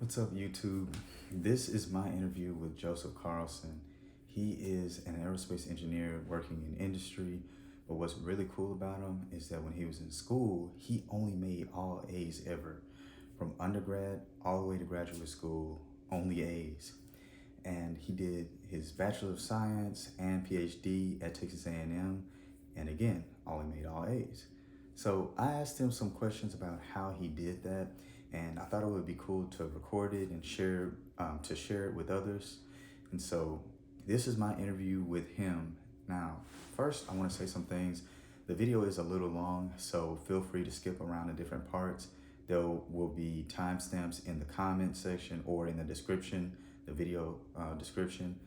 What's up, YouTube? This is my interview with Joseph Carlson. He is an aerospace engineer working in industry, but what's really cool about him is that when he was in school, he only made all A's ever. From undergrad all the way to graduate school, only A's. And he did his Bachelor of Science and PhD at Texas A&M, and again, only made all A's. So I asked him some questions about how he did that, and I thought it would be cool to record it and share it with others. And so this is my interview with him. Now, first, I want to say some things. The video is a little long, so feel free to skip around the different parts. There will be timestamps in the comment section or in the description, the video description.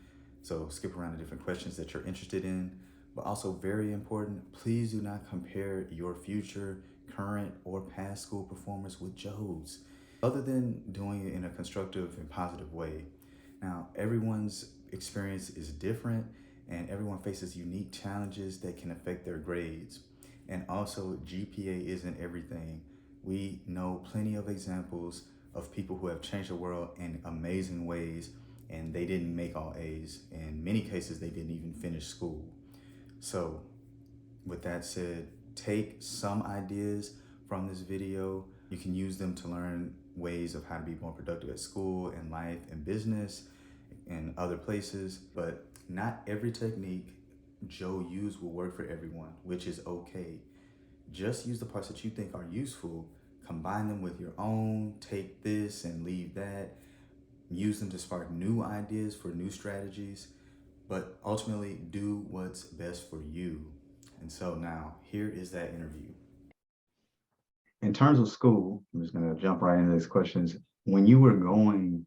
So skip around the different questions that you're interested in. But also very important, please do not compare your future, current, or past school performance with Joe's, other than doing it in a constructive and positive way. Now, everyone's experience is different and everyone faces unique challenges that can affect their grades. And also, GPA isn't everything. We know plenty of examples of people who have changed the world in amazing ways and they didn't make all A's. In many cases, they didn't even finish school. So, with that said, take some ideas from this video. You can use them to learn ways of how to be more productive at school and life and business and other places. But not every technique Joe used will work for everyone, which is okay. Just use the parts that you think are useful, combine them with your own, take this and leave that, use them to spark new ideas for new strategies, but ultimately do what's best for you. And so now, here is that interview. In terms of school, I'm just going to jump right into these questions. When you were going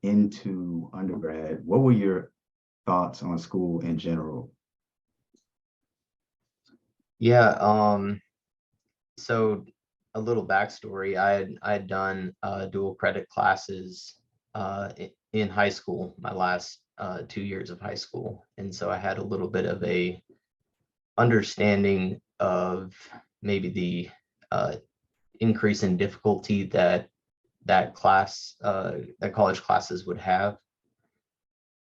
into undergrad, what were your thoughts on school in general? Yeah, so a little backstory. I had done dual credit classes in high school, my last 2 years of high school, and so I had a little bit of a understanding of maybe the increase in difficulty that college classes would have.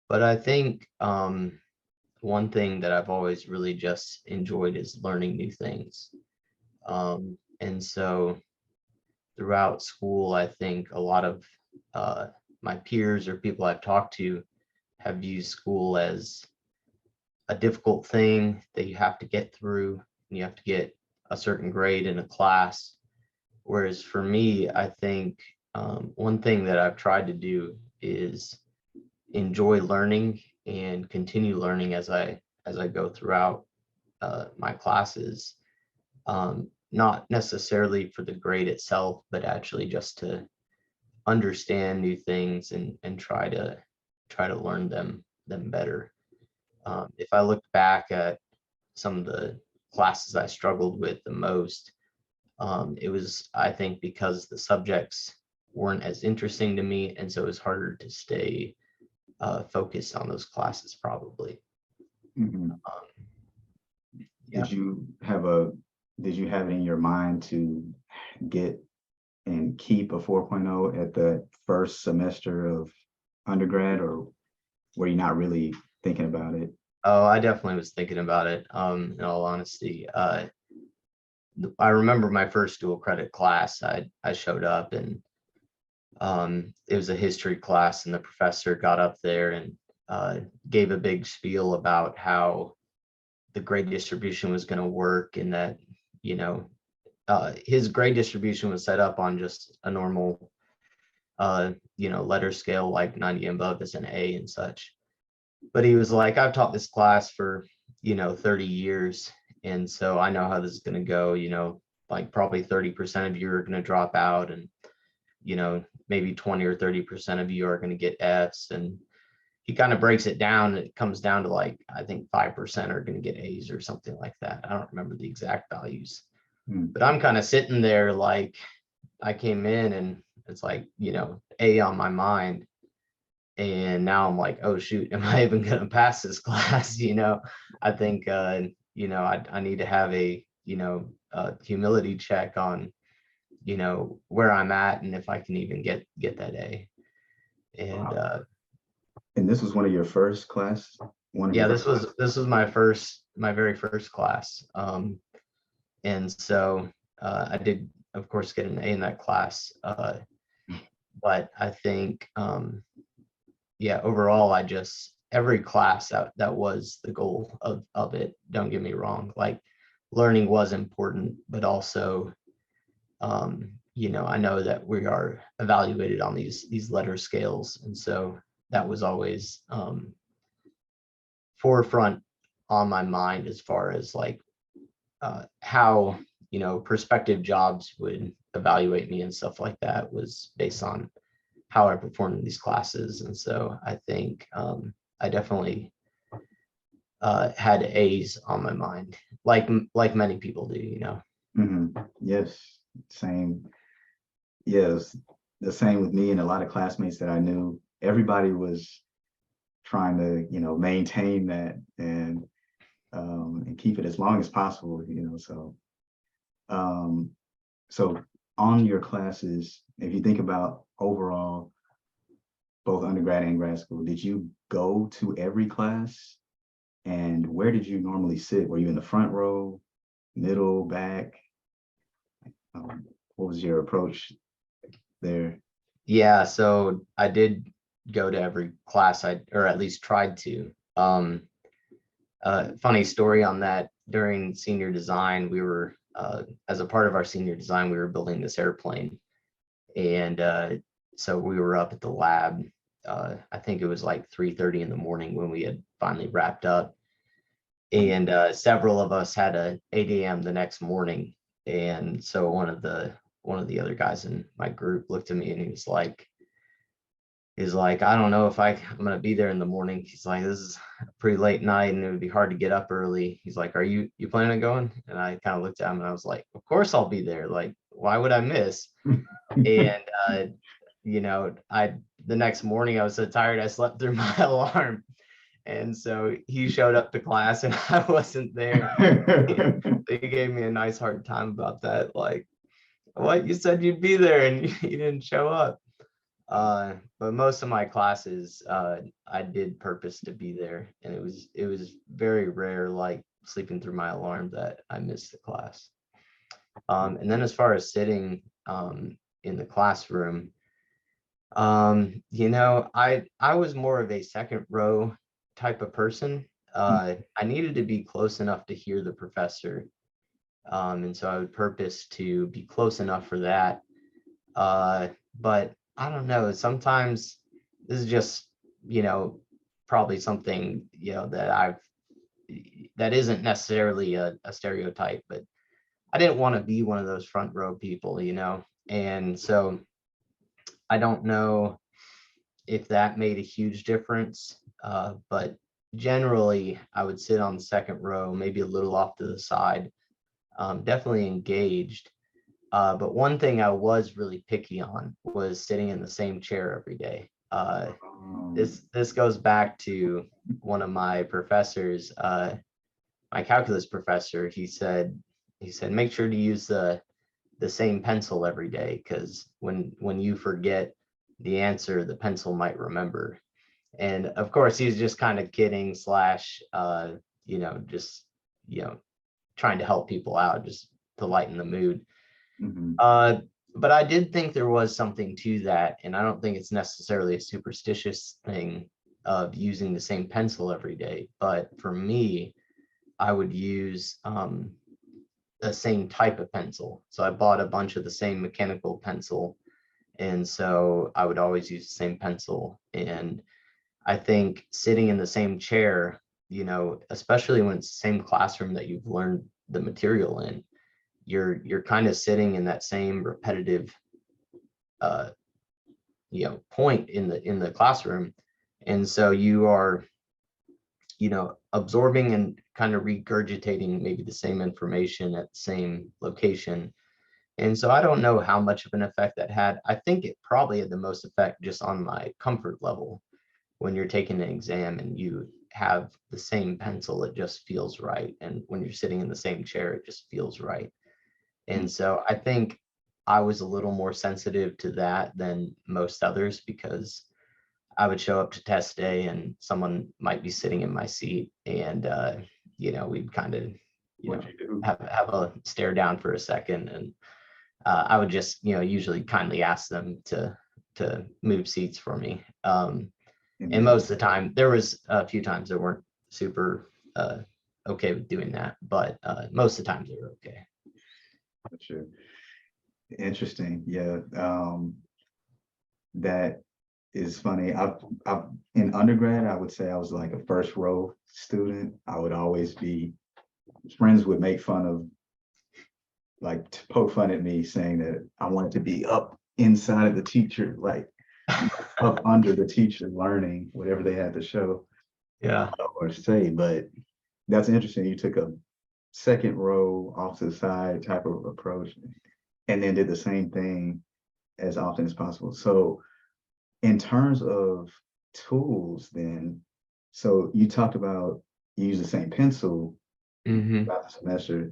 But I think one thing that I've always really just enjoyed is learning new things. And so throughout school, I think a lot of my peers or people I've talked to have used school as a difficult thing that you have to get through, and you have to get a certain grade in a class. Whereas for me, I think one thing that I've tried to do is enjoy learning and continue learning as I go throughout my classes. Not necessarily for the grade itself, but actually just to understand new things and try to learn them better. If I look back at some of the classes I struggled with the most, it was, I think, because the subjects weren't as interesting to me, and so it was harder to stay focused on those classes probably. Mhm. Yeah. Did you have it in your mind to get and keep a 4.0 at the first semester of undergrad, or were you not really thinking about it? Oh, I definitely was thinking about it. In all honesty, I remember my first dual credit class. I showed up and it was a history class, and the professor got up there and gave a big spiel about how the grade distribution was going to work, and that his grade distribution was set up on just a normal letter scale, like 90 and above is an A and such. But he was like, I've taught this class for 30 years, and so I know how this is going to go. Like probably 30% of you are going to drop out, and maybe 20 or 30% of you are going to get Fs. And he kind of breaks it down, and it comes down to, like, I think 5% are going to get A's or something like that. I don't remember the exact values. But I'm kind of sitting there like, I came in and it's like, A on my mind. And now I'm like, oh shoot, am I even going to pass this class? I think, I need to have a humility check on, where I'm at and if I can even get that A. And And this was one of your first class, one of yeah, your this was my very first class. And so I did, of course, get an A in that class. But I think, yeah, overall, every class that was the goal of it. Don't get me wrong. Like, learning was important, but also, I know that we are evaluated on these letter scales. And so that was always forefront on my mind as far as like how prospective jobs would evaluate me and stuff like that, was based on how I performed in these classes. And so I think I definitely had A's on my mind, like many people do. Yes, same. Yes, the same with me and a lot of classmates that I knew. Everybody was trying to, maintain that and keep it as long as possible, um, so on your classes, if you think about overall, both undergrad and grad school, did you go to every class? And where did you normally sit? Were you in the front row, middle, back? What was your approach there? Yeah, so I did go to every class, or at least tried to. Funny story on that. During senior design, we were, as a part of our senior design, we were building this airplane. And so we were up at the lab. I think it was like 3:30 in the morning when we had finally wrapped up. And several of us had a 8 a.m. the next morning. And so one of the other guys in my group looked at me and he's like, I don't know if I'm going to be there in the morning. He's like, this is a pretty late night and it would be hard to get up early. He's like, are you planning on going? And I kind of looked at him and I was like, of course I'll be there. Like, why would I miss? And, the next morning I was so tired, I slept through my alarm. And so he showed up to class and I wasn't there. He gave me a nice hard time about that. Like, what, you said you'd be there and you didn't show up. But most of my classes, I did purpose to be there, and it was very rare, like sleeping through my alarm, that I missed the class. And then as far as sitting in the classroom, I was more of a second row type of person. I needed to be close enough to hear the professor, and so I would purpose to be close enough for that. But I don't know, sometimes this is just, probably something, that isn't necessarily a stereotype, but I didn't want to be one of those front row people, and so I don't know if that made a huge difference, but generally I would sit on the second row, maybe a little off to the side, definitely engaged. But one thing I was really picky on was sitting in the same chair every day. This goes back to one of my professors, my calculus professor. He said, make sure to use the same pencil every day, because when you forget the answer, the pencil might remember. And of course, he's just kind of kidding slash, just trying to help people out, just to lighten the mood. But I did think there was something to that, and I don't think it's necessarily a superstitious thing of using the same pencil every day. But for me, I would use the same type of pencil. So I bought a bunch of the same mechanical pencil, and so I would always use the same pencil. And I think sitting in the same chair, especially when it's the same classroom that you've learned the material in, you're kind of sitting in that same repetitive point in the classroom, and so you are absorbing and kind of regurgitating maybe the same information at the same location. And so I don't know how much of an effect that had. I think it probably had the most effect just on my comfort level. When you're taking an exam and you have the same pencil, it just feels right, and when you're sitting in the same chair, it just feels right. And so I think I was a little more sensitive to that than most others, because I would show up to test day and someone might be sitting in my seat, and we'd kind of What you do? have a stare down for a second, and I would just usually kindly ask them to move seats for me. And And then, most of the time, there was a few times that weren't super okay with doing that, but most of the times they were okay. sure. Interesting. Yeah. That is funny. I've in undergrad, I would say I was like a first row student. I would always be, friends would make fun of, like, to poke fun at me, saying that I wanted to be up inside of the teacher, like up under the teacher, learning whatever they had to show Yeah. or say. But that's interesting. You took a second row off to the side type of approach, and then did the same thing as often as possible. So in terms of tools, then, so you talked about you use the same pencil Hmm. throughout the semester.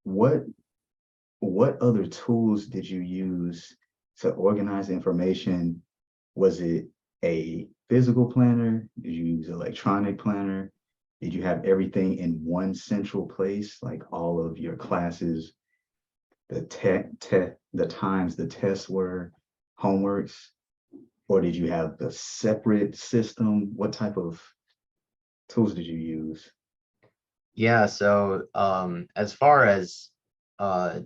What what other tools did you use to organize information? Was it a physical planner? Did you use electronic planner? Did you have everything in one central place, like all of your classes, the times the tests were, homeworks? Or did you have the separate system? What type of tools did you use? Yeah. So as far as uh,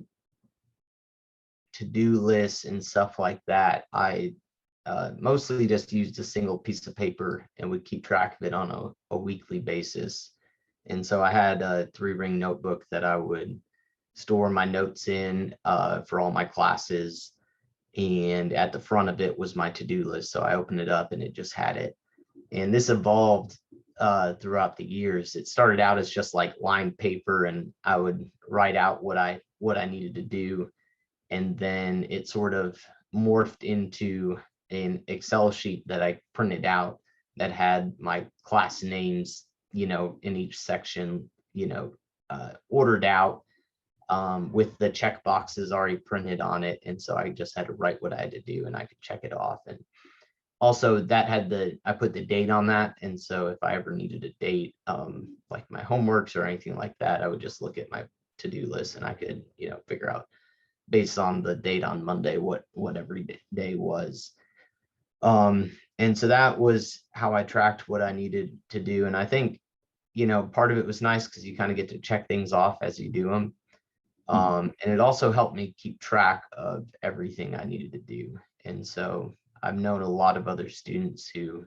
to-do lists and stuff like that, I mostly just used a single piece of paper and would keep track of it on a weekly basis. And so I had a 3-ring notebook that I would store my notes in for all my classes. And at the front of it was my to-do list. So I opened it up and it just had it. And this evolved throughout the years. It started out as just like lined paper, and I would write out what I needed to do. And then it sort of morphed into an Excel sheet that I printed out that had my class names, in each section, ordered out with the check boxes already printed on it. And so I just had to write what I had to do and I could check it off. And also that had I put the date on that. And so if I ever needed a date, like my homeworks or anything like that, I would just look at my to-do list and I could, figure out based on the date on Monday what every day was. And so that was how I tracked what I needed to do. And I think, part of it was nice because you kind of get to check things off as you do them. And it also helped me keep track of everything I needed to do. And so I've known a lot of other students who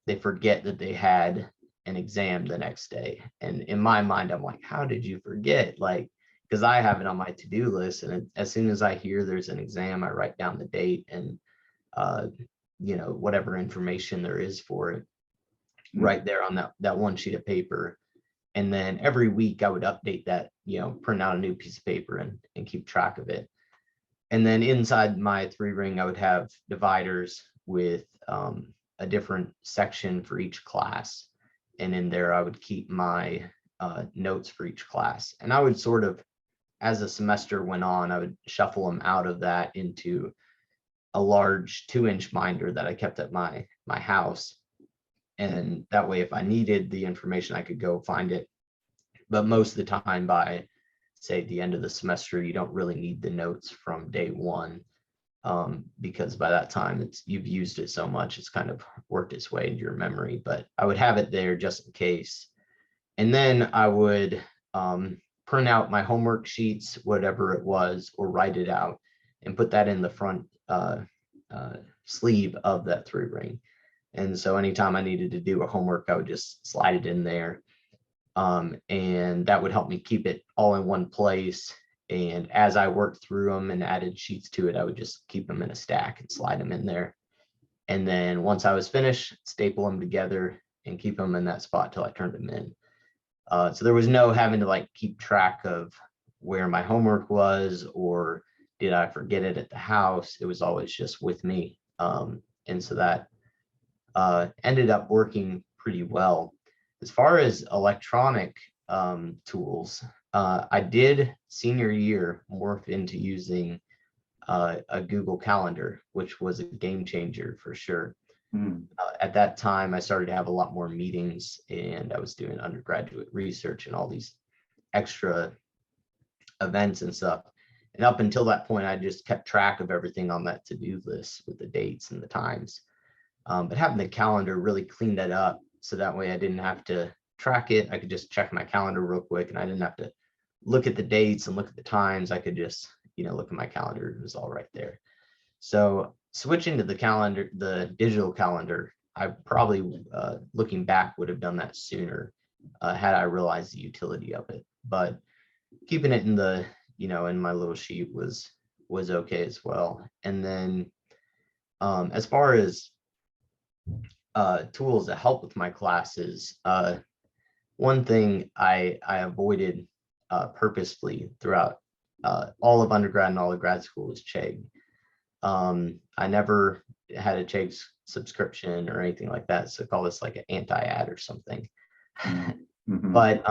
they forget that they had an exam the next day. And in my mind, I'm like, how did you forget? Like, because I have it on my to-do list. And as soon as I hear there's an exam, I write down the date and, whatever information there is for it right there on that one sheet of paper. And then every week I would update that, print out a new piece of paper and keep track of it. And then inside my 3-ring, I would have dividers with a different section for each class. And in there, I would keep my notes for each class. And I would sort of, as the semester went on, I would shuffle them out of that into a large 2-inch binder that I kept at my house. And that way, if I needed the information, I could go find it. But most of the time, by say the end of the semester, you don't really need the notes from day one, because by that time you've used it so much, it's kind of worked its way into your memory. But I would have it there just in case. And then I would print out my homework sheets, whatever it was, or write it out and put that in the front sleeve of that 3-ring. And so anytime I needed to do a homework, I would just slide it in there. And that would help me keep it all in one place. And as I worked through them and added sheets to it, I would just keep them in a stack and slide them in there. And then once I was finished, staple them together and keep them in that spot till I turned them in. So there was no having to like keep track of where my homework was, or did I forget it at the house? It was always just with me. And so that ended up working pretty well. As far as electronic tools, I did senior year morph into using a Google Calendar, which was a game changer for sure. At that time, I started to have a lot more meetings, and I was doing undergraduate research and all these extra events and stuff. And up until that point, I just kept track of everything on that to-do list with the dates and the times. But having the calendar really cleaned that up, so that way I didn't have to track it. I could just check my calendar real quick, and I didn't have to look at the dates and look at the times. I could just, look at my calendar. It was all right there. So switching to the calendar, the digital calendar, I probably, looking back, would have done that sooner had I realized the utility of it. But keeping it in the, in my little sheet was okay as well. And then as far as tools that help with my classes, one thing I avoided purposefully throughout all of undergrad and all of grad school was Chegg. I never had a Chegg subscription or anything like that, so call this like an anti-ad or something. But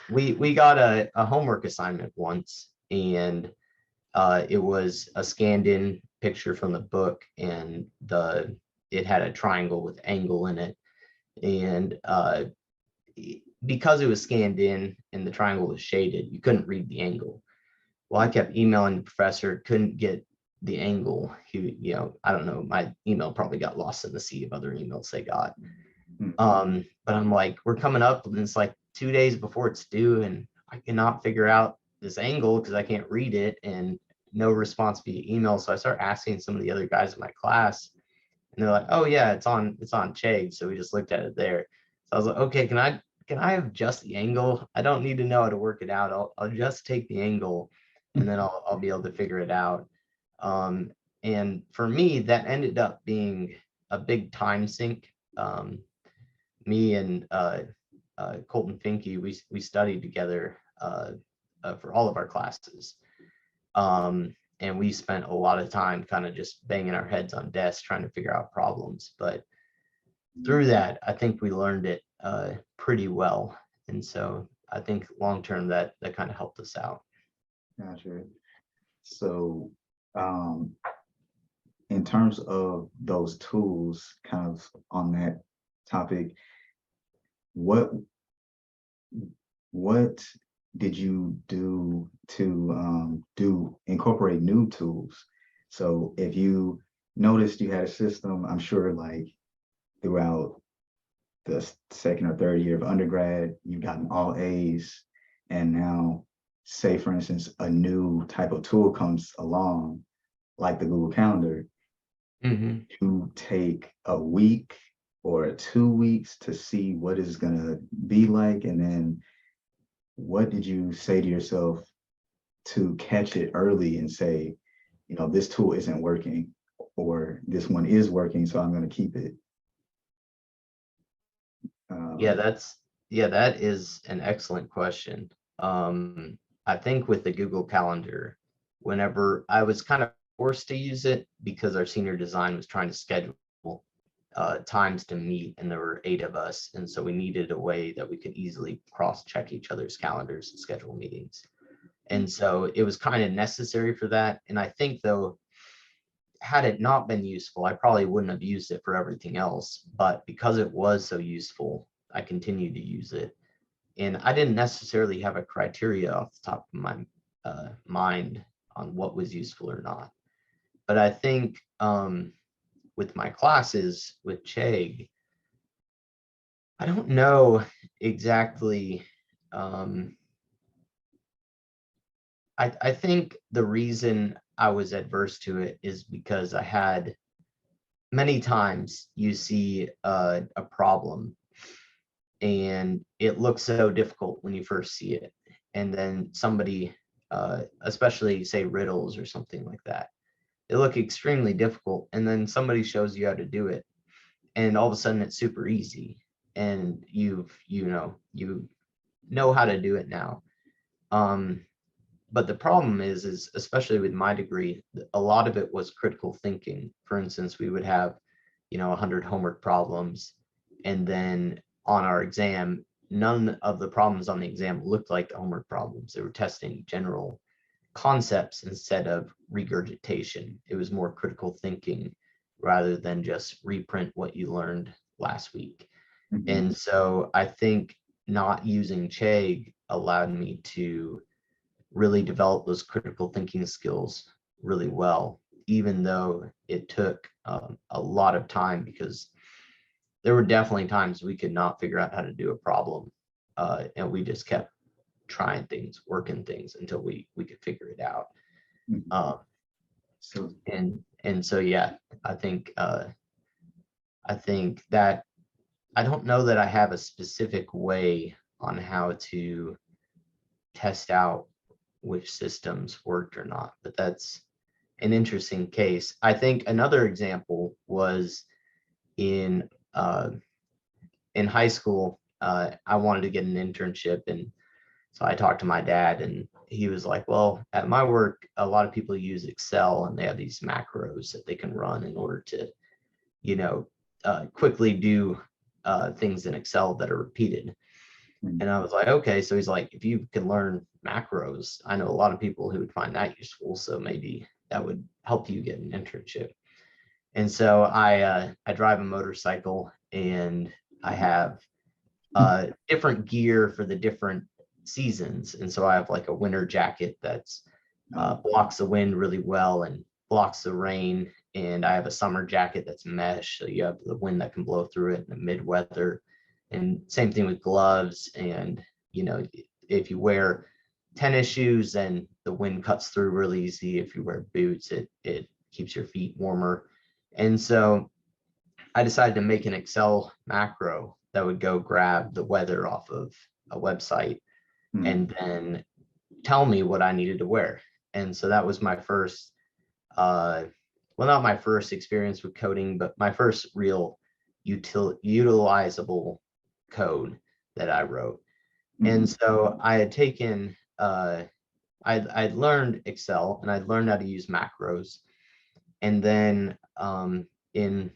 we got a homework assignment once, and it was a scanned in picture from the book, and it had a triangle with angle in it. And because it was scanned in and the triangle was shaded, you couldn't read the angle. Well, I kept emailing the professor, couldn't get the angle. He, I don't know, my email probably got lost in the sea of other emails they got. But I'm like, we're coming up, and it's like 2 days before it's due, and I cannot figure out this angle because I can't read it, and no response via email. So I start asking some of the other guys in my class, and they're like, oh yeah, it's on Chegg. So we just looked at it there. So I was like, okay, can I have just the angle? I don't need to know how to work it out. I'll just take the angle, and then I'll be able to figure it out. And for me, that ended up being a big time sink. Me and Colton Finke, we studied together for all of our classes. And we spent a lot of time kind of just banging our heads on desks trying to figure out problems. But through that, I think we learned it pretty well. And so I think long term that kind of helped us out. Gotcha. So in terms of those tools, kind of on that topic, what did you do to incorporate new tools? So if you noticed you had a system, I'm sure like throughout the second or third year of undergrad, you've gotten all A's, and now say for instance, a new type of tool comes along, like the Google Calendar, you take a week or 2 weeks to see what it's gonna be like, and then what did you say to yourself to catch it early and say, this tool isn't working, or this one is working, so I'm going to keep it? That is an excellent question. I think with the Google Calendar, whenever I was kind of forced to use it because our senior design was trying to schedule times to meet, and there were 8 of us, and so we needed a way that we could easily cross-check each other's calendars and schedule meetings. And so it was kind of necessary for that. And I think though, had it not been useful, I probably wouldn't have used it for everything else. But because it was so useful, I continued to use it. And I didn't necessarily have a criteria off the top of my mind on what was useful or not. But I think with my classes with Chegg, I don't know exactly. I think the reason I was adverse to it is because I had many times you see a problem and it looks so difficult when you first see it. And then somebody, especially say riddles or something like that, they look extremely difficult. And then somebody shows you how to do it, and all of a sudden it's super easy. And you know how to do it now. But the problem is especially with my degree, a lot of it was critical thinking. For instance, we would have, 100 homework problems, and then on our exam, none of the problems on the exam looked like homework problems. They were testing general concepts instead of regurgitation. It was more critical thinking rather than just reprint what you learned last week. Mhm. And so I think not using Chegg allowed me to really develop those critical thinking skills really well, even though it took a lot of time, because there were definitely times we could not figure out how to do a problem, and we just kept trying things, working things until we could figure it out. Mhm. Um, So and so yeah, I think that I don't know that I have a specific way on how to test out which systems worked or not, but that's an interesting case. I think another example was in high school. I wanted to get an internship, and so I talked to my dad, and he was like, well, at my work, a lot of people use Excel, and they have these macros that they can run in order to, quickly do things in Excel that are repeated. Mhm. And I was like, okay. So he's like, if you can learn macros, I know a lot of people who would find that useful. So maybe that would help you get an internship. And so I drive a motorcycle, and I have different gear for the different seasons. And so I have like a winter jacket that's blocks the wind really well and blocks the rain. And I have a summer jacket that's mesh, so you have the wind that can blow through it in the mid weather. And same thing with gloves. And if you wear tennis shoes, then the wind cuts through really easy. If you wear boots, it keeps your feet warmer. And so I decided to make an Excel macro that would go grab the weather off of a website Mhm. and then tell me what I needed to wear. And so that was my first, well, not my first experience with coding, but my first real utilizable code that I wrote. And Mhm. so I had taken, I'd learned Excel, and I'd learned how to use macros. And then in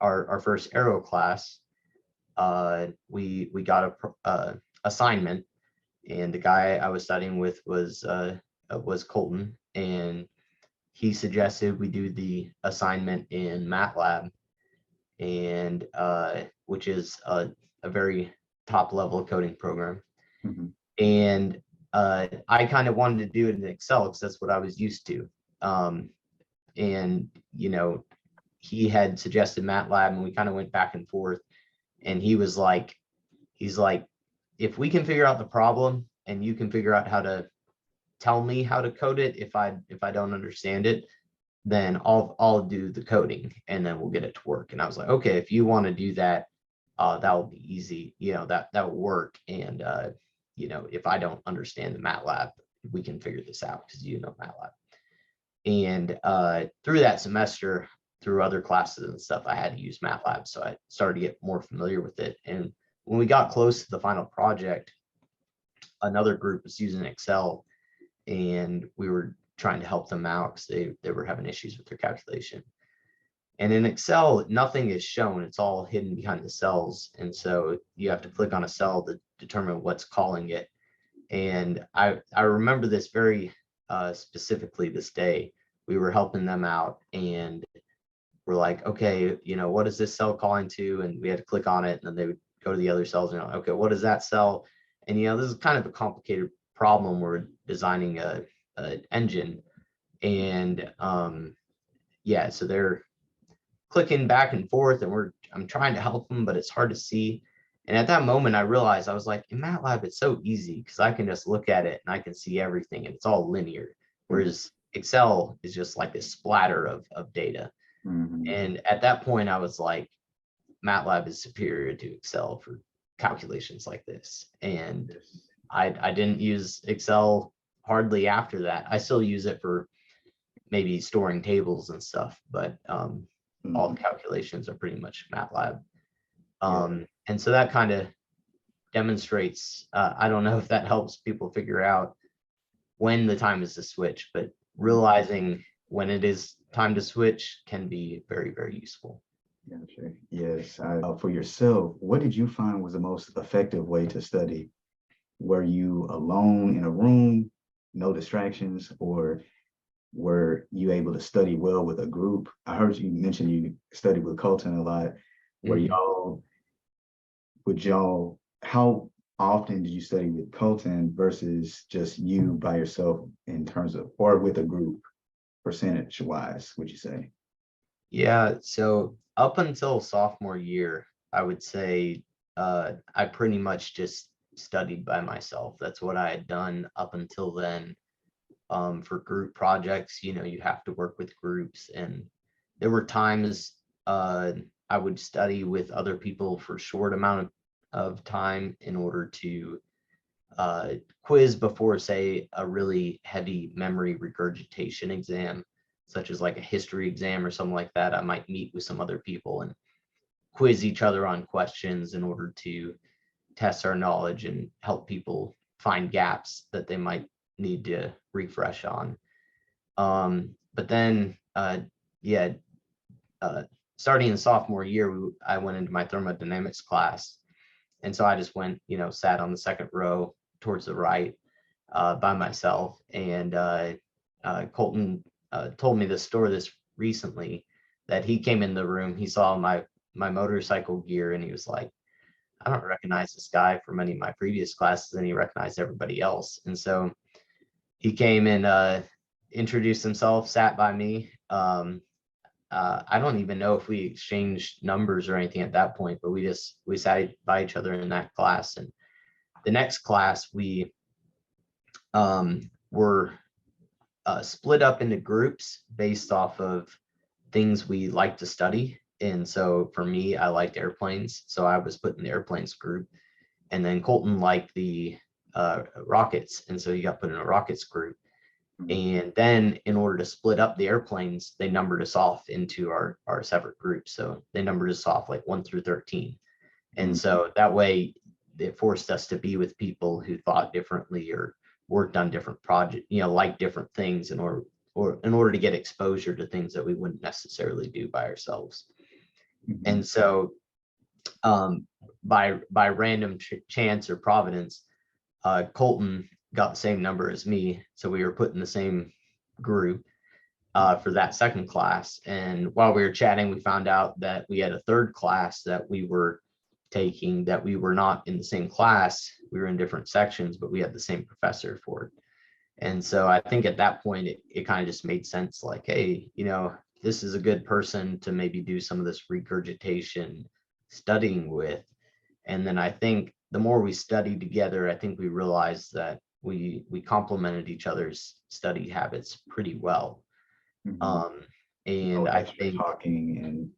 our first aero class, we got a assignment, and the guy I was studying with was Colton, and he suggested we do the assignment in MATLAB, and which is a very top level coding program. Mhm. And I kind of wanted to do it in Excel because that's what I was used to. Um, and he had suggested MATLAB, and we kind of went back and forth. And he's like, if we can figure out the problem and you can figure out how to tell me how to code it, if I don't understand it, then I'll do the coding, and then we'll get it to work. And I was like, okay, if you want to do that, that will be easy. That will work. And if I don't understand the MATLAB, we can figure this out because MATLAB. And through that semester, through other classes and stuff, I had to use MATLAB. So I started to get more familiar with it. And when we got close to the final project, another group was using Excel, and we were trying to help them out because they were having issues with their calculation. And in Excel, nothing is shown. It's all hidden behind the cells. And so you have to click on a cell to determine what's calling it. And I remember this very specifically this day. We were helping them out, and we're like, okay, what is this cell calling to? And we had to click on it, and then they would go to the other cells and okay, what is that cell? And this is kind of a complicated problem. We're designing a engine, and yeah, so they're clicking back and forth, and I'm trying to help them, but it's hard to see. And at that moment, I realized, I was like, in MATLAB, it's so easy because I can just look at it and I can see everything, and it's all linear. Whereas Excel is just like this splatter of data. Mhm. And at that point, I was like, MATLAB is superior to Excel for calculations like this. And I didn't use Excel hardly after that. I still use it for maybe storing tables and stuff, but all the calculations are pretty much MATLAB. And so that kind of demonstrates, I don't know if that helps people figure out when the time is to switch, but realizing when it is time to switch can be very, very useful. Gotcha. Yes. For yourself, what did you find was the most effective way to study? Were you alone in a room, no distractions, or were you able to study well with a group? I heard you mention you studied with Colton a lot. Were Mhm. y'all, would y'all, how often did you study with Colton versus just you by yourself in terms of, or with a group, percentage wise, would you say? Yeah, so up until sophomore year, I would say I pretty much just studied by myself. That's what I had done up until then. For group projects, you have to work with groups, and there were times uh, I would study with other people for a short amount of time in order to quiz before, say, a really heavy memory regurgitation exam, such as like a history exam or something like that. I might meet with some other people and quiz each other on questions in order to test our knowledge and help people find gaps that they might need to refresh on. But then, yeah, uh, starting in sophomore year, I went into my thermodynamics class. And so I just went, sat on the second row towards the right by myself. And Colton told me this story this recently, that he came in the room, he saw my motorcycle gear, and he was like, I don't recognize this guy from any of my previous classes, and he recognized everybody else. And so he came and introduced himself, sat by me. I don't even know if we exchanged numbers or anything at that point, but we sat by each other in that class. And the next class, we were split up into groups based off of things we like to study. And so for me, I liked airplanes, so I was put in the airplanes group. And then Colton liked the rockets, and so he got put in a rockets group. Mhm. And then in order to split up the airplanes, they numbered us off into our separate groups. So they numbered us off like 1 through 13. And Mhm. so that way it forced us to be with people who thought differently or worked on different projects, like different things or in order to get exposure to things that we wouldn't necessarily do by ourselves. Mhm. And so um, by random chance or providence, Colton got the same number as me. So we were put in the same group for that second class. And while we were chatting, we found out that we had a third class that we were taking, that we were not in the same class. We were in different sections, but we had the same professor for it. And so I think at that point, it kind of just made sense, like, hey, this is a good person to maybe do some of this regurgitation studying with. And then I think the more we studied together, I think we realized that we complemented each other's study habits pretty well. Mhm. Um, and No I extra think, talking and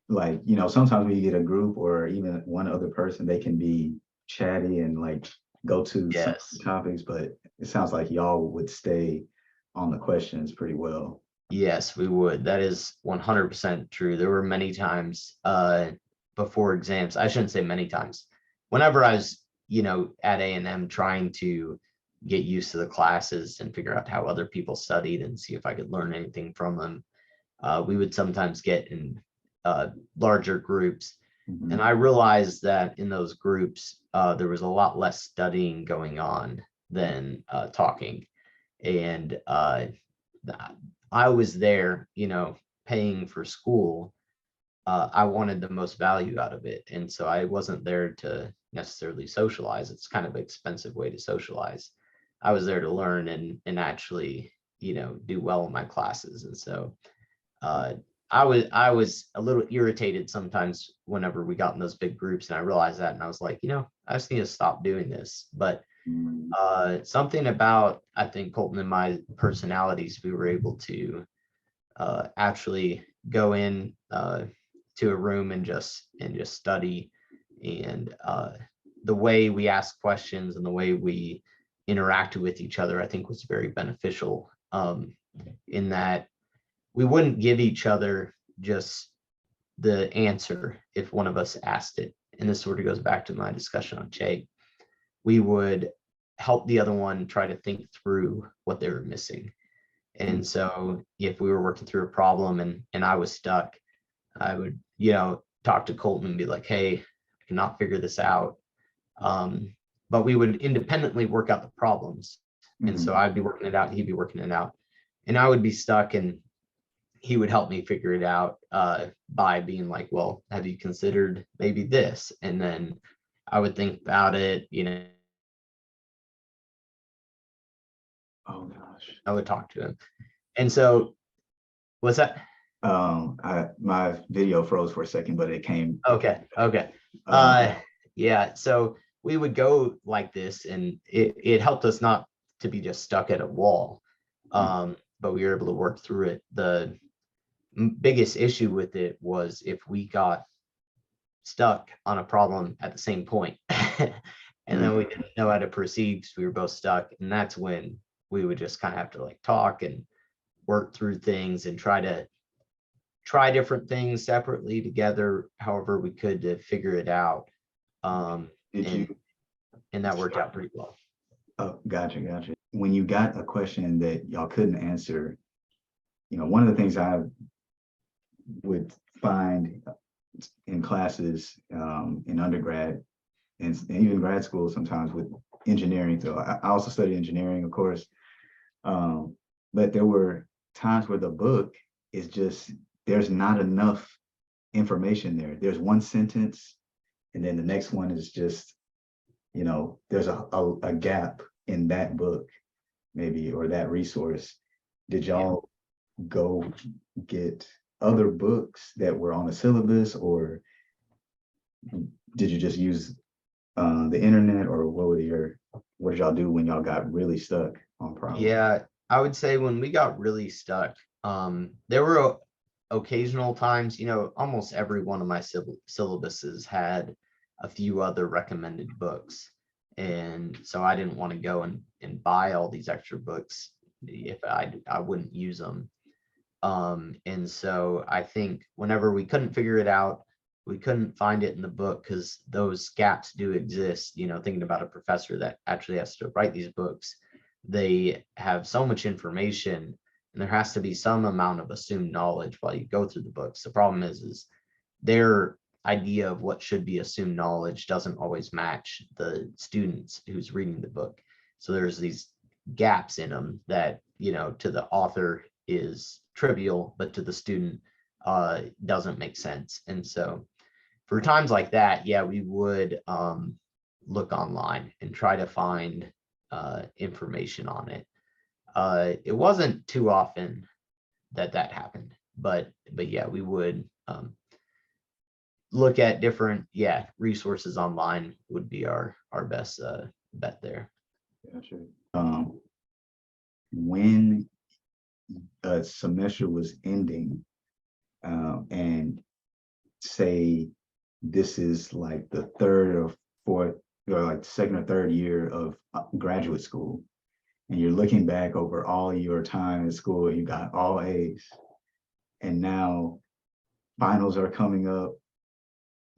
like, sometimes when you get a group or even one other person, they can be chatty and like go to some yes, topics, but it sounds like y'all would stay on the questions pretty well. yes, we would. That is 100% true. There were many times before exams, I shouldn't say many times, whenever I was, at A&M trying to get used to the classes and figure out how other people studied and see if I could learn anything from them, we would sometimes get in larger groups. And Mhm. I realized that in those groups, there was a lot less studying going on than talking. And I was there, paying for school. I wanted the most value out of it. And so I wasn't there to necessarily socialize. It's kind of an expensive way to socialize. I was there to learn and actually, do well in my classes. And so uh, I was a little irritated sometimes whenever we got in those big groups, and I realized that, and I was like, I just need to stop doing this. But Mhm. something about, I think, Colton and my personalities, we were able to actually go in to a room and just study, and the way we ask questions and the way we interacted with each other, I think, was very beneficial. In that we wouldn't give each other just the answer if one of us asked it. And this sort of goes back to my discussion on Che. We would help the other one try to think through what they were missing. And so if we were working through a problem and I was stuck, I would, talk to Colton and be like, hey, I cannot figure this out. But we would independently work out the problems. And so I'd be working it out, he'd be working it out, and I would be stuck, and he would help me figure it out by being like, well, have you considered maybe this? And then I would think about it, Oh gosh. I would talk to him. And so what's that? My video froze for a second, but it came. Okay. Yeah. So we would go like this, and it helped us not to be just stuck at a wall. But we were able to work through it. The biggest issue with it was if we got stuck on a problem at the same point and then we didn't know how to proceed because we were both stuck. And that's when we would just kind of have to like talk and work through things and try different things separately together, however we could, to figure it out. And that worked out pretty well. Oh, gotcha. When you got a question that y'all couldn't answer, one of the things I would find in classes in undergrad and even grad school sometimes with engineering. So I also studied engineering, of course. But there were times where the book is just, there's not enough information there. There's one sentence, and then the next one is just, there's a gap in that book, maybe, or that resource. Did y'all go get other books that were on the syllabus, or did you just use the internet, or what did y'all do when y'all got really stuck on problems? Yeah, I would say when we got really stuck, there were occasional times, almost every one of my syllabuses had a few other recommended books. And so I didn't want to go and buy all these extra books if I wouldn't use them. And so I think whenever we couldn't figure it out, we couldn't find it in the book, because those gaps do exist. Thinking about a professor that actually has to write these books, they have so much information, and there has to be some amount of assumed knowledge while you go through the books. The problem is their idea of what should be assumed knowledge doesn't always match the students who's reading the book. So there's these gaps in them that, to the author is trivial, but to the student doesn't make sense. And so for times like that, yeah, we would look online and try to find information on it. It wasn't too often that happened, but yeah, we would look at different resources online would be our best bet there. Yeah, sure. When a semester was ending, and say this is like the third or fourth, or like second or third year of graduate school, and you're looking back over all your time at school, you got all A's, and now finals are coming up.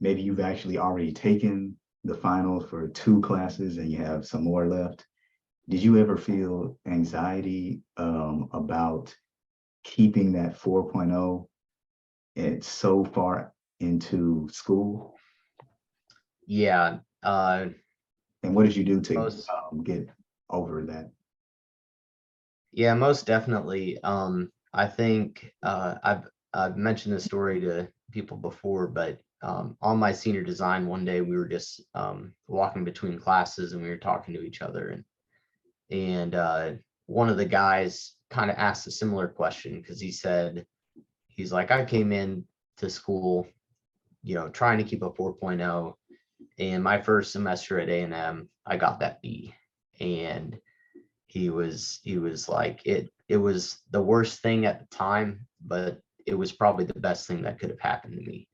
Maybe you've actually already taken the finals for 2 classes and you have some more left. Did you ever feel anxiety about keeping that 4.0 and so far into school? Yeah. And what did you do to get over that? Yeah, most definitely. I think I've mentioned this story to people before, but on my senior design, one day we were just walking between classes and we were talking to each other, and one of the guys kind of asked a similar question, because he's like, I came in to school, trying to keep a 4.0, and my first semester at A&M, I got that B, and he was like, it was the worst thing at the time, but it was probably the best thing that could have happened to me.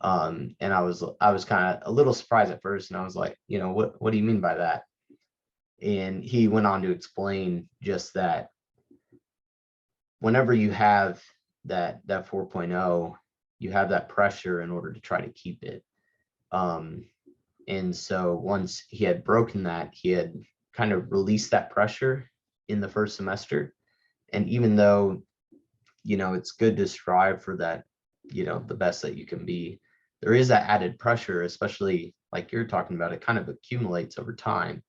And I was kind of a little surprised at first, and I was like, what do you mean by that? And he went on to explain just that whenever you have that 4.0, you have that pressure in order to try to keep it. And so once he had broken that, he had kind of released that pressure in the first semester. And even though, it's good to strive for that, the best that you can be, there is that added pressure, especially like you're talking about. It kind of accumulates over time,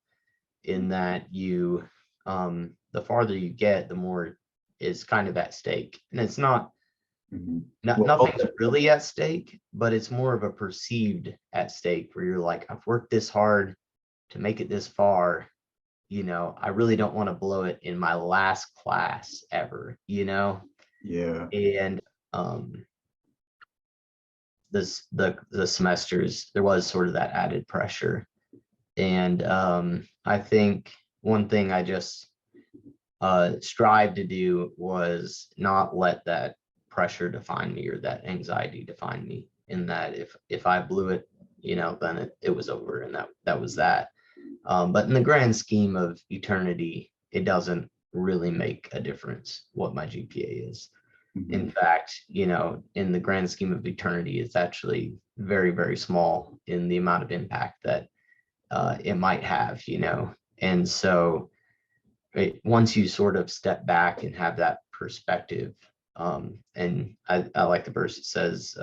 in that you, the farther you get, the more is kind of at stake. And it's not, Mhm. nothing's really at stake, but it's more of a perceived at stake, where you're like, I've worked this hard to make it this far, I really don't want to blow it in my last class ever, Yeah. and the semesters, there was sort of that added pressure. And I think one thing I just strive to do was not let that pressure define me, or that anxiety define me, in that if I blew it, then it was over, and that was that. But in the grand scheme of eternity, it doesn't really make a difference what my GPA is. In Mhm. fact, in the grand scheme of eternity, it's actually very, very small in the amount of impact that it might have, And so once you sort of step back and have that perspective, and I like the verse that says,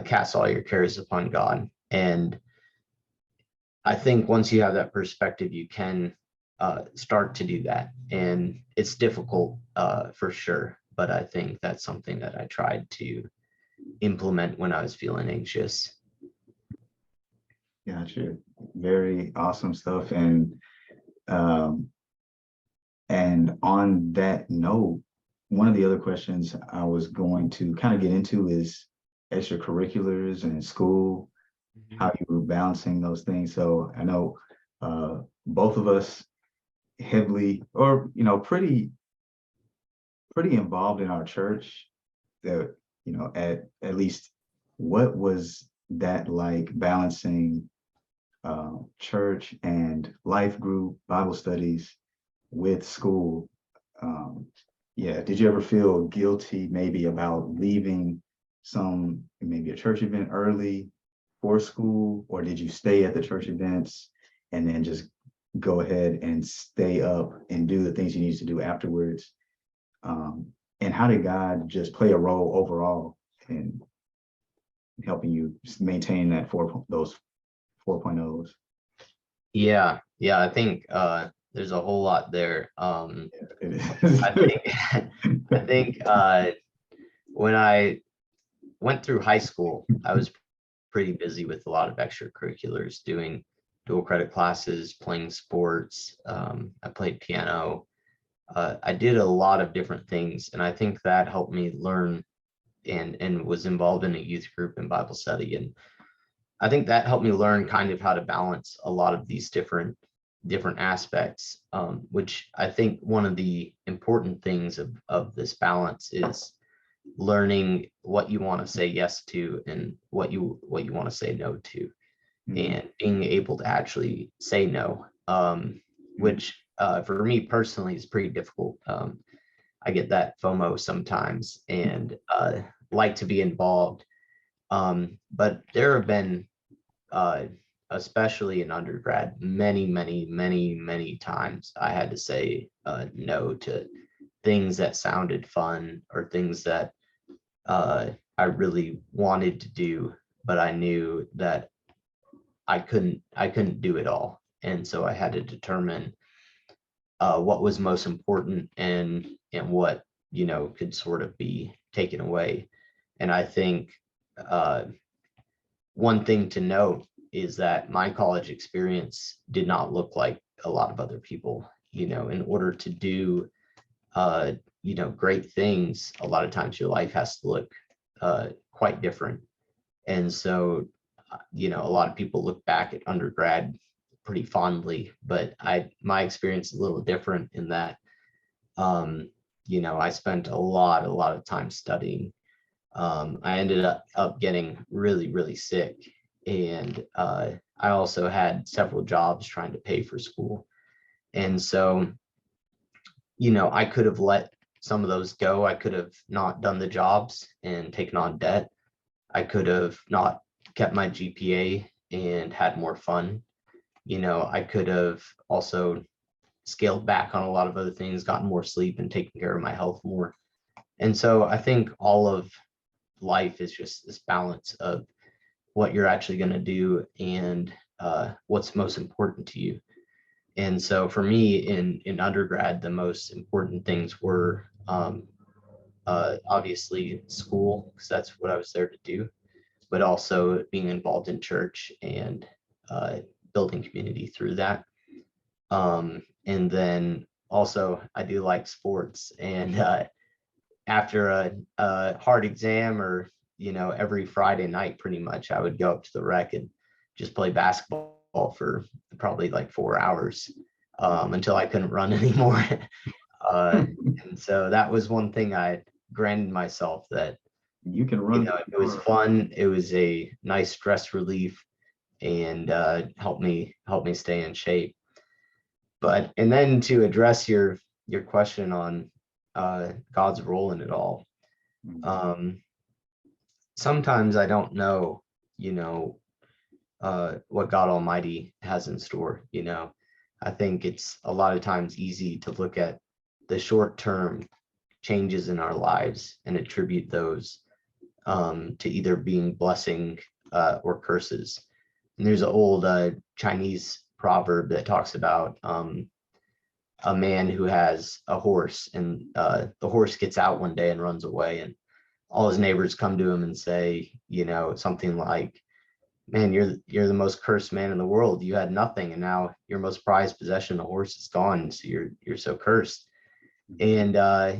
cast all your cares upon God. And I think once you have that perspective, you can start to do that. And it's difficult for sure, but I think that's something that I tried to implement when I was feeling anxious. Gotcha. Very awesome stuff. Um, and on that note, one of the other questions I was going to kind of get into is extracurriculars and school, how you were balancing those things. So I know both of us heavily, or pretty involved in our church. That at least, what was that like, balancing church and life group Bible studies with school? Yeah, did you ever feel guilty maybe about leaving maybe a church event early for school, or did you stay at the church events and then just go ahead and stay up and do the things you need to do afterwards? And how did God just play a role overall in helping you maintain those 4.0s? Yeah, I think there's a whole lot there. It I is. think I think when I went through high school, I was pretty busy with a lot of extracurriculars, doing dual credit classes, playing sports. I played piano. I did a lot of different things, and I think that helped me learn, and was involved in a youth group and Bible study. And I think that helped me learn kind of how to balance a lot of these different aspects, which I think one of the important things of this balance is learning what you want to say yes to, and what you want to say no to, and being able to actually say no, which for me personally is pretty difficult. I get that FOMO sometimes, and like to be involved. But there have been, especially in undergrad, many times I had to say no to things that sounded fun, or things that I really wanted to do, but I knew that I couldn't do it all. And so I had to determine what was most important, and what, could sort of be taken away. And I think uh, one thing to note is that my college experience did not look like a lot of other people. In order to do great things, a lot of times your life has to look quite different. And so, a lot of people look back at undergrad pretty fondly, but my experience is a little different, in that, I spent a lot of time studying. I ended up getting really sick, and I also had several jobs trying to pay for school. And so, I could have let some of those go. I could have not done the jobs and taken on debt. I could have not kept my GPA and had more fun. I could have also scaled back on a lot of other things, gotten more sleep, and taken care of my health more. And so I think all of life is just this balance of what you're actually going to do and what's most important to you. And so for me in undergrad, the most important things were obviously school, because that's what I was there to do, but also being involved in church and building community through that. And then also I do like sports, and after a hard exam, or every Friday night pretty much, I would go up to the rec and just play basketball for probably like 4 hours until I couldn't run anymore. And so that was one thing I granted myself, that You can run. it was fun, it was a nice stress relief, and helped me stay in shape. But and then to address your question on God's role in it all, sometimes I don't know, what God Almighty has in store. I think it's a lot of times easy to look at the short-term changes in our lives and attribute those to either being blessing or curses. And there's an old Chinese proverb that talks about a man who has a horse, and the horse gets out one day and runs away, and all his neighbors come to him and say, something like, "Man, you're the most cursed man in the world. You had nothing, and now your most prized possession, the horse, is gone. So you're so cursed." And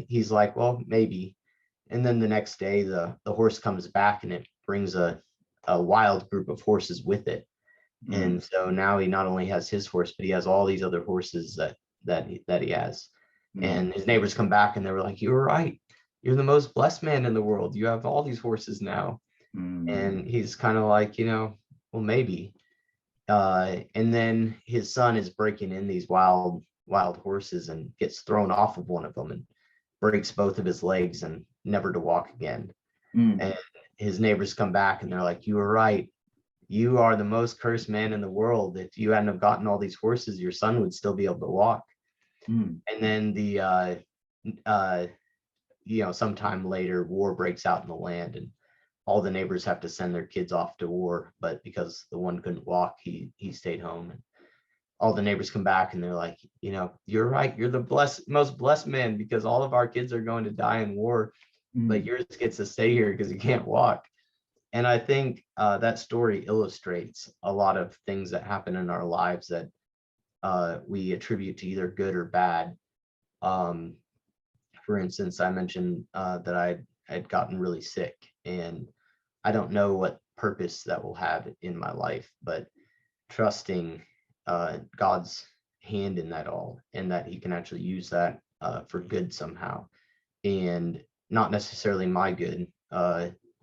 he's like, "Well, maybe." And then the next day, the horse comes back, and it brings a wild group of horses with it. And so now he not only has his horse, but he has all these other horses that he has. And his neighbors come back, and they were like, "You were right. You're the most blessed man in the world. You have all these horses now." And he's kind of like, well, maybe. And then his son is breaking in these wild horses and gets thrown off of one of them and breaks both of his legs and never to walk again. And his neighbors come back, and they're like, "You were right. You are the most cursed man in the world. If you hadn't have gotten all these horses, your son would still be able to walk." And then sometime later, war breaks out in the land, and all the neighbors have to send their kids off to war. But because the one couldn't walk, he stayed home. And all the neighbors come back, and they're like, "You're right. You're the most blessed man, because all of our kids are going to die in war, but yours gets to stay here because you can't walk." And I think that story illustrates a lot of things that happen in our lives that we attribute to either good or bad. For instance, I mentioned that I had gotten really sick, and I don't know what purpose that will have in my life, but trusting God's hand in that all, and that he can actually use that for good somehow, and not necessarily my good,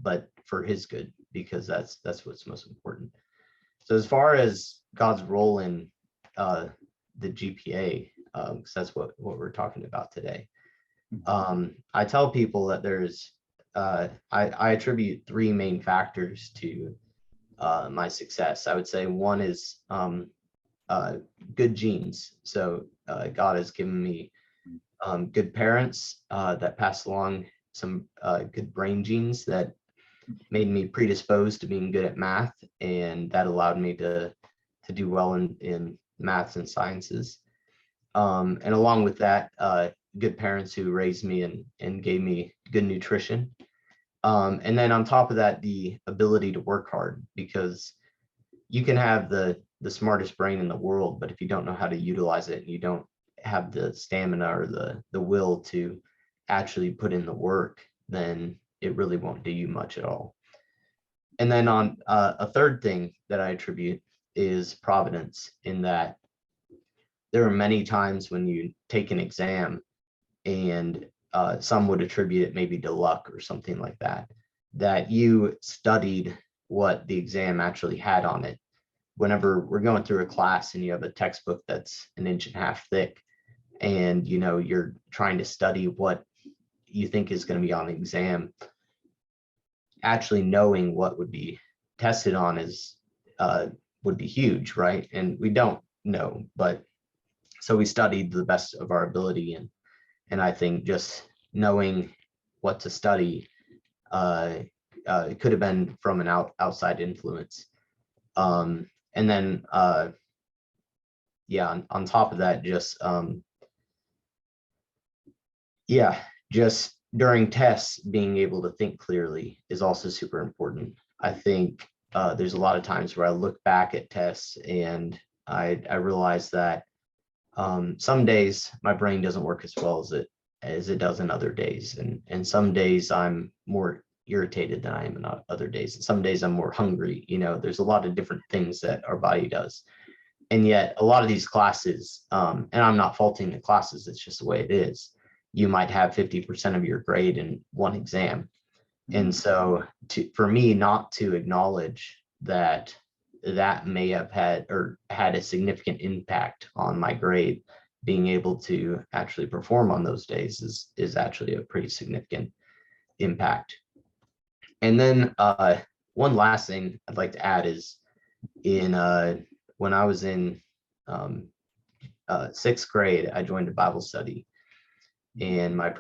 but for his good, because that's what's most important. So as far as God's role in the GPA, because that's what we're talking about today, I tell people that there's I attribute 3 main factors to my success. I would say one is good genes. So God has given me good parents that passed along some good brain genes that made me predisposed to being good at math, and that allowed me to do well in maths and sciences. And along with that, good parents who raised me and gave me good nutrition. And then on top of that, the ability to work hard, because you can have the smartest brain in the world, but if you don't know how to utilize it, and you don't have the stamina or the will to actually put in the work, then it really won't do you much at all. And then on a third thing that I attribute is providence, in that there are many times when you take an exam, and some would attribute it maybe to luck or something like that, that you studied what the exam actually had on it. Whenever we're going through a class and you have a textbook that's 1.5 inches thick, and you're trying to study what you think is going to be on the exam, actually knowing what would be tested on is would be huge, right? And we don't know, but so we studied the best of our ability, and I think just knowing what to study it could have been from an outside influence. And then, yeah, on top of that, just during tests, being able to think clearly is also super important. I think there's a lot of times where I look back at tests and I realize that some days my brain doesn't work as well as it does in other days, and some days I'm more irritated than I am in other days, and some days I'm more hungry. There's a lot of different things that our body does, and yet a lot of these classes, and I'm not faulting the classes, it's just the way it is. You might have 50% of your grade in one exam, and so for me not to acknowledge that may have had a significant impact on my grade, being able to actually perform on those days is actually a pretty significant impact. And then one last thing I'd like to add is when I was in sixth grade, I joined a Bible study, and my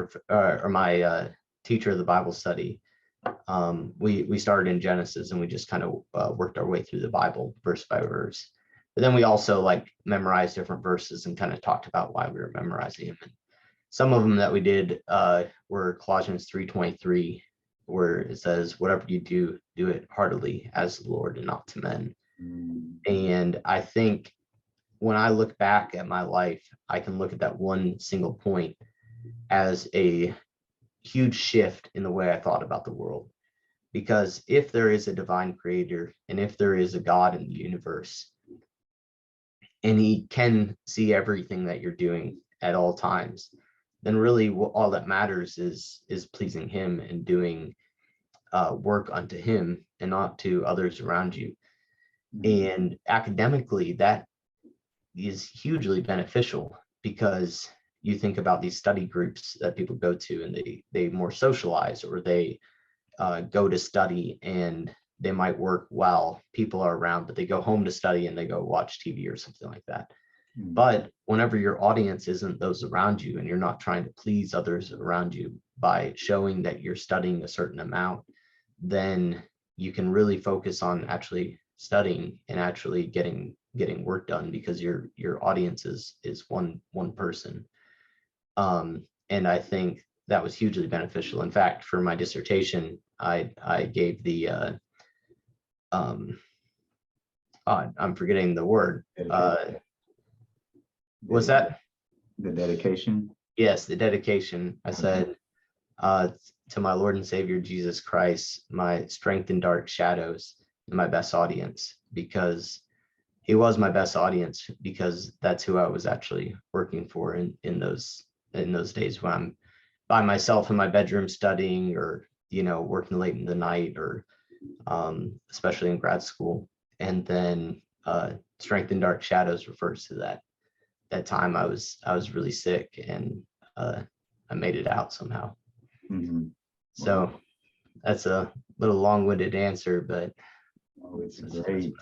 teacher of the Bible study, we started in Genesis, and we just kind of worked our way through the Bible verse by verse. But then we also memorized different verses and kind of talked about why we were memorizing them. And some of them that we did were Colossians 3:23, where it says, "Whatever you do, do it heartily as the Lord and not to men." And I think when I look back at my life, I can look at that one single point as a huge shift in the way I thought about the world. Because if there is a divine creator, and if there is a God in the universe, and he can see everything that you're doing at all times, then really all that matters is pleasing him and doing work unto him and not to others around you. And academically, that is hugely beneficial, because you think about these study groups that people go to, and they more socialize, or they go to study and they might work while people are around, but they go home to study and they go watch TV or something like that. But whenever your audience isn't those around you, and you're not trying to please others around you by showing that you're studying a certain amount, then you can really focus on actually studying and actually getting work done, because your audience is one person. And I think that was hugely beneficial. In fact, for my dissertation, I gave the I'm forgetting the word. Was that the dedication? Yes, the dedication. I said, to my Lord and Savior Jesus Christ, my strength in dark shadows, and my best audience, because he was my best audience, because that's who I was actually working for in those days when I'm by myself in my bedroom studying, or working late in the night, or especially in grad school. And then strength in dark shadows refers to that time I was really sick, and I made it out somehow. So that's a little long-winded answer, but it's great.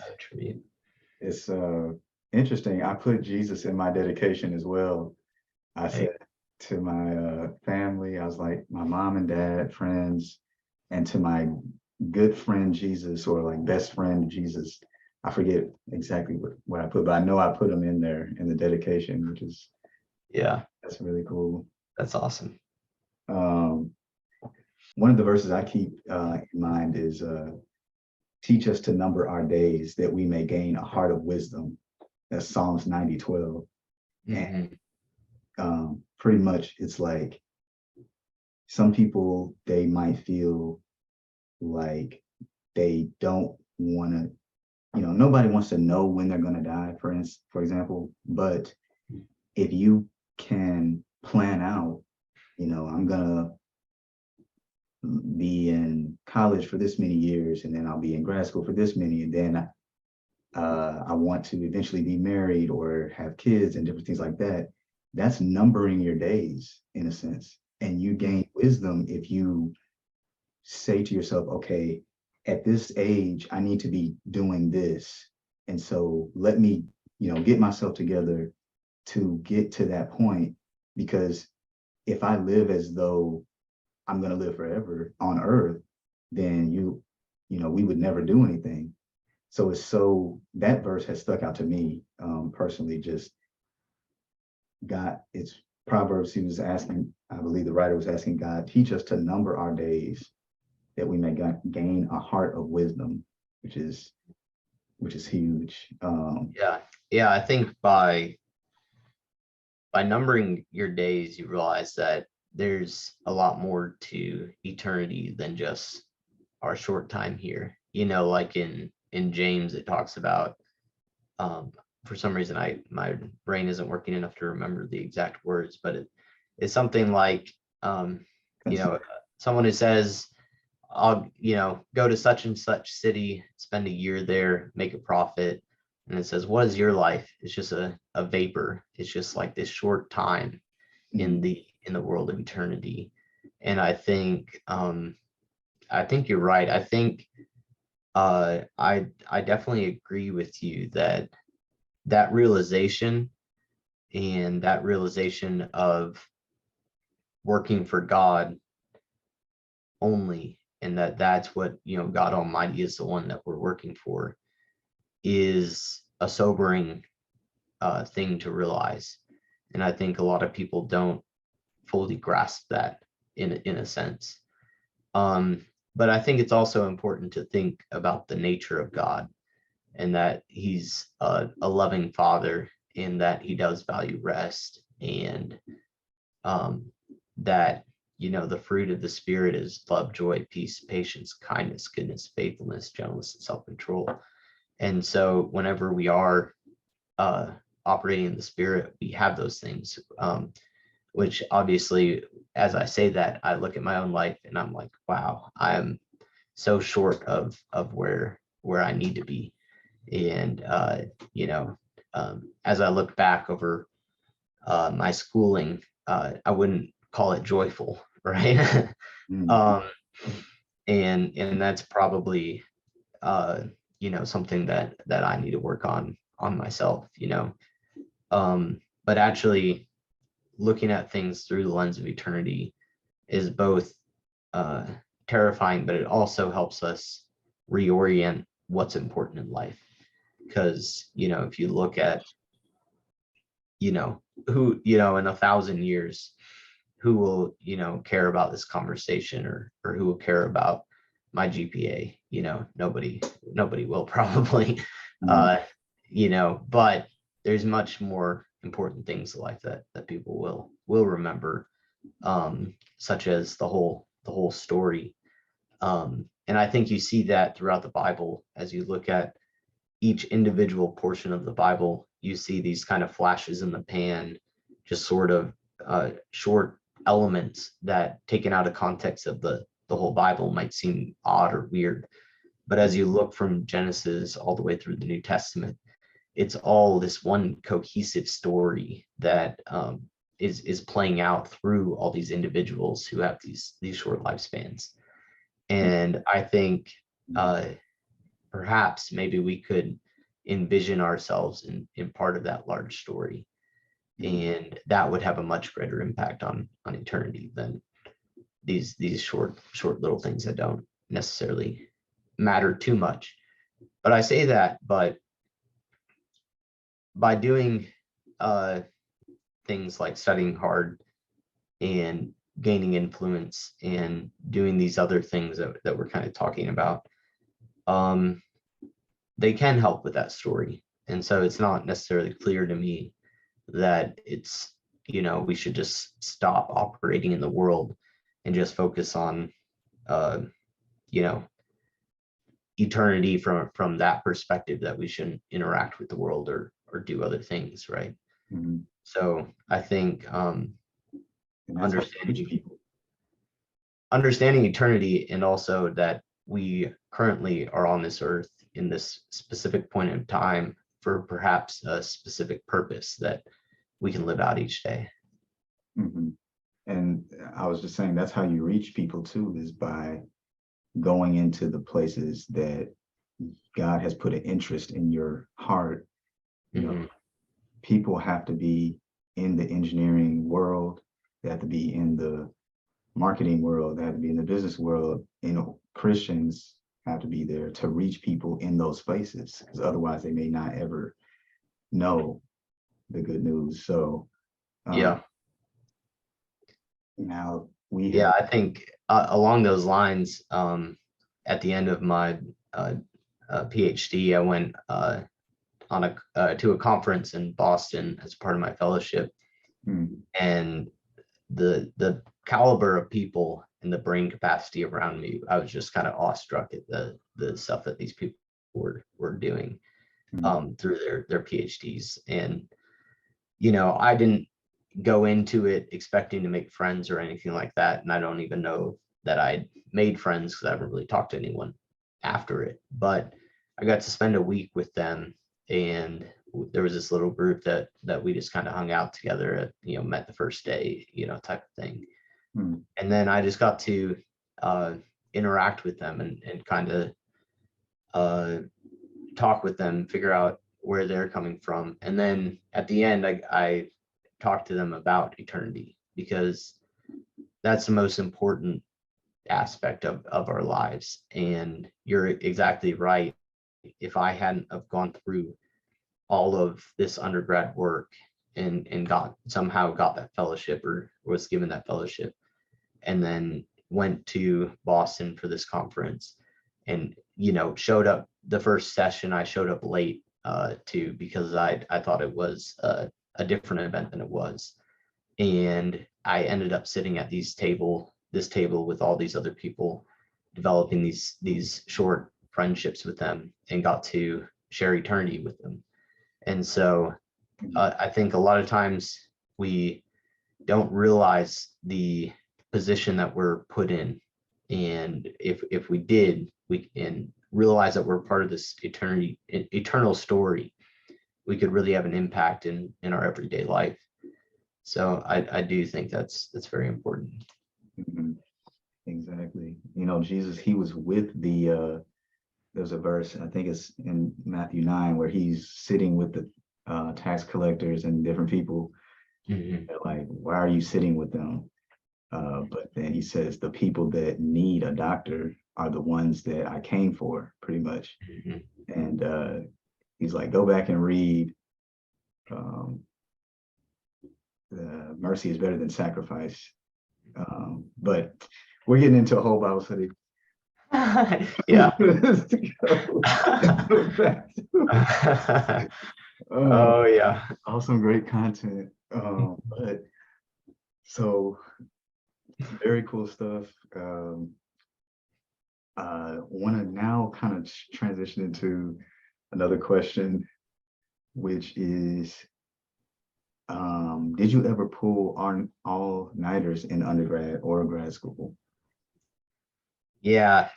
It's interesting. I put Jesus in my dedication as well. I said to my family, I was like, my mom and dad, friends, and to my good friend Jesus, or best friend Jesus. I forget exactly what I put, but I know I put them in there in the dedication, which is, that's really cool. That's awesome. One of the verses I keep in mind is, teach us to number our days that we may gain a heart of wisdom. That's Psalms 90:12. And pretty much it's like, some people, they might feel like they don't want to, nobody wants to know when they're going to die, for example. But if you can plan out, I'm going to be in college for this many years, and then I'll be in grad school for this many, and then I want to eventually be married or have kids and different things like that. That's numbering your days in a sense. And you gain wisdom if you say to yourself, okay, at this age, I need to be doing this. And so let me, get myself together to get to that point. Because if I live as though I'm going to live forever on earth, then we would never do anything. So that verse has stuck out to me personally. Just God, it's Proverbs. He was asking, I believe the writer was asking God, teach us to number our days that we may gain a heart of wisdom, which is huge. Yeah, I think by numbering your days, you realize that there's a lot more to eternity than just our short time here. Like in James, it talks about, for some reason my brain isn't working enough to remember the exact words, but it's something like, someone who says, I'll, go to such and such city, spend a year there, make a profit. And it says, what is your life? It's just a vapor. It's just like this short time in the world of eternity. And I think you're right. I think I definitely agree with you that realization, and that realization of working for God only, and that's what, God Almighty is the one that we're working for, is a sobering thing to realize. And I think a lot of people don't fully grasp that in a sense. But I think it's also important to think about the nature of God, and that he's a loving father, in that he does value rest, and that, the fruit of the Spirit is love, joy, peace, patience, kindness, goodness, faithfulness, gentleness, and self-control. And so whenever we are operating in the Spirit, we have those things, which obviously, as I say that, I look at my own life and I'm like, wow, I'm so short of where I need to be. And, as I look back over my schooling, I wouldn't call it joyful, right? And that's probably, something that I need to work on myself, but actually looking at things through the lens of eternity is both terrifying, but it also helps us reorient what's important in life. Because, if you look at, who, in 1,000 years, who will, care about this conversation, or who will care about my GPA? Nobody will probably, but there's much more important things in life that people will remember, such as the whole story. And I think you see that throughout the Bible. As you look at each individual portion of the Bible, you see these kind of flashes in the pan, just sort of short elements that, taken out of context of the whole Bible, might seem odd or weird. But as you look from Genesis all the way through the New Testament, it's all this one cohesive story that is playing out through all these individuals who have these short lifespans. And I think perhaps maybe we could envision ourselves in part of that large story, and that would have a much greater impact on eternity than these short little things that don't necessarily matter too much. But I say that, but by doing things like studying hard and gaining influence and doing these other things that we're kind of talking about, they can help with that story. And so it's not necessarily clear to me that it's, we should just stop operating in the world and just focus on, eternity from that perspective, that we shouldn't interact with the world or do other things, right? Mm-hmm. So I think understanding eternity, and also that we currently are on this earth in this specific point in time for perhaps a specific purpose that we can live out each day. Mm-hmm. And I was just saying, that's how you reach people too, is by going into the places that God has put an interest in your heart. People have to be in the engineering world, they have to be in the marketing world, they have to be in the business world, Christians have to be there to reach people in those spaces, because otherwise they may not ever know the good news. So Yeah. now we Yeah, have, I think along those lines, at the end of my PhD, I went on to a conference in Boston as part of my fellowship, and the caliber of people and the brain capacity around me, I was just kind of awestruck at the stuff that these people were doing through their PhDs. And I didn't go into it expecting to make friends or anything like that, and I don't even know that I made friends because I haven't really talked to anyone after it. But I got to spend a week with them, and there was this little group that we just kind of hung out together at, met the first day, type of thing. And then I just got to interact with them and kind of talk with them, figure out where they're coming from. And then at the end, I talked to them about eternity, because that's the most important aspect of our lives. And you're exactly right. If I hadn't have gone through all of this undergrad work and somehow got that fellowship, or was given that fellowship, and then went to Boston for this conference, and showed up the first session, I showed up late too, because I thought it was a different event than it was. And I ended up sitting at this table with all these other people, developing these short friendships with them, and got to share eternity with them. And so I think a lot of times we don't realize the position that we're put in. And if we did, we can realize that we're part of this eternal story, we could really have an impact in our everyday life. So I do think that's very important. Exactly. Jesus, he was with there's a verse, I think it's in Matthew 9, where he's sitting with the tax collectors and different people. They're like, why are you sitting with them? But then he says, the people that need a doctor are the ones that I came for, pretty much. And he's like, go back and read. The mercy is better than sacrifice. But we're getting into a whole Bible study. Yeah. Oh yeah. Awesome, great content. But so very cool stuff. I want to now kind of transition into another question, which is, did you ever pull all-nighters in undergrad or grad school? Yeah.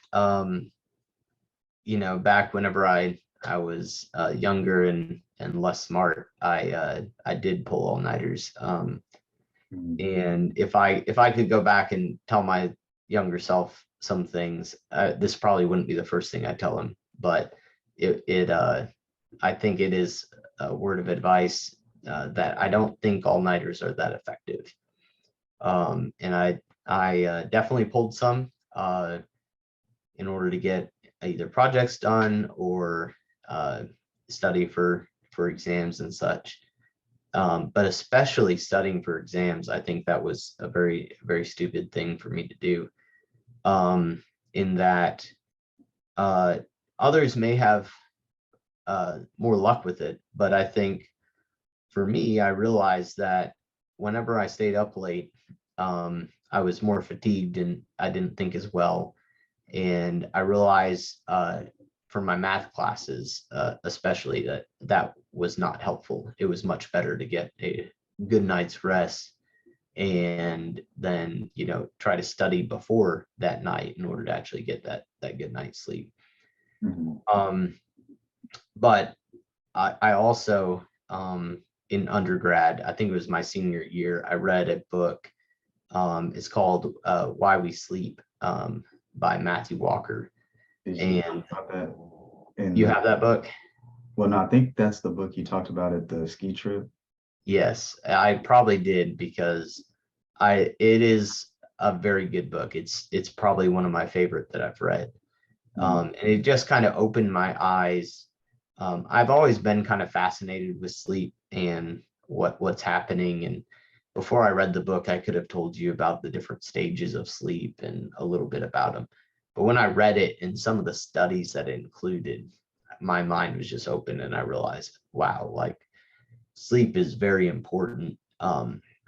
Back whenever I was younger and less smart, I did pull all-nighters. And if I could go back and tell my younger self some things, this probably wouldn't be the first thing I tell him, but I think it is a word of advice that I don't think all-nighters are that effective. And I definitely pulled some in order to get either projects done or study for exams and such. But especially studying for exams, I think that was a very, very stupid thing for me to do. In that others may have more luck with it, but I think for me, I realized that whenever I stayed up late, I was more fatigued and I didn't think as well. And I realized for my math classes, especially, that was not helpful. It was much better to get a good night's rest and then, try to study before that night in order to actually get that good night's sleep. But I also, in undergrad, I think it was my senior year, I read a book. It's called Why We Sleep, by Matthew Walker. And you have that book? Well, no, I think that's the book you talked about at the ski trip. Yes, I probably did, because it is a very good book. It's probably one of my favorite that I've read. Mm. And it just kind of opened my eyes. I've always been kind of fascinated with sleep and what's happening. And before I read the book, I could have told you about the different stages of sleep and a little bit about them. But when I read it and some of the studies that it included, my mind was just open and I realized, wow, like sleep is very important.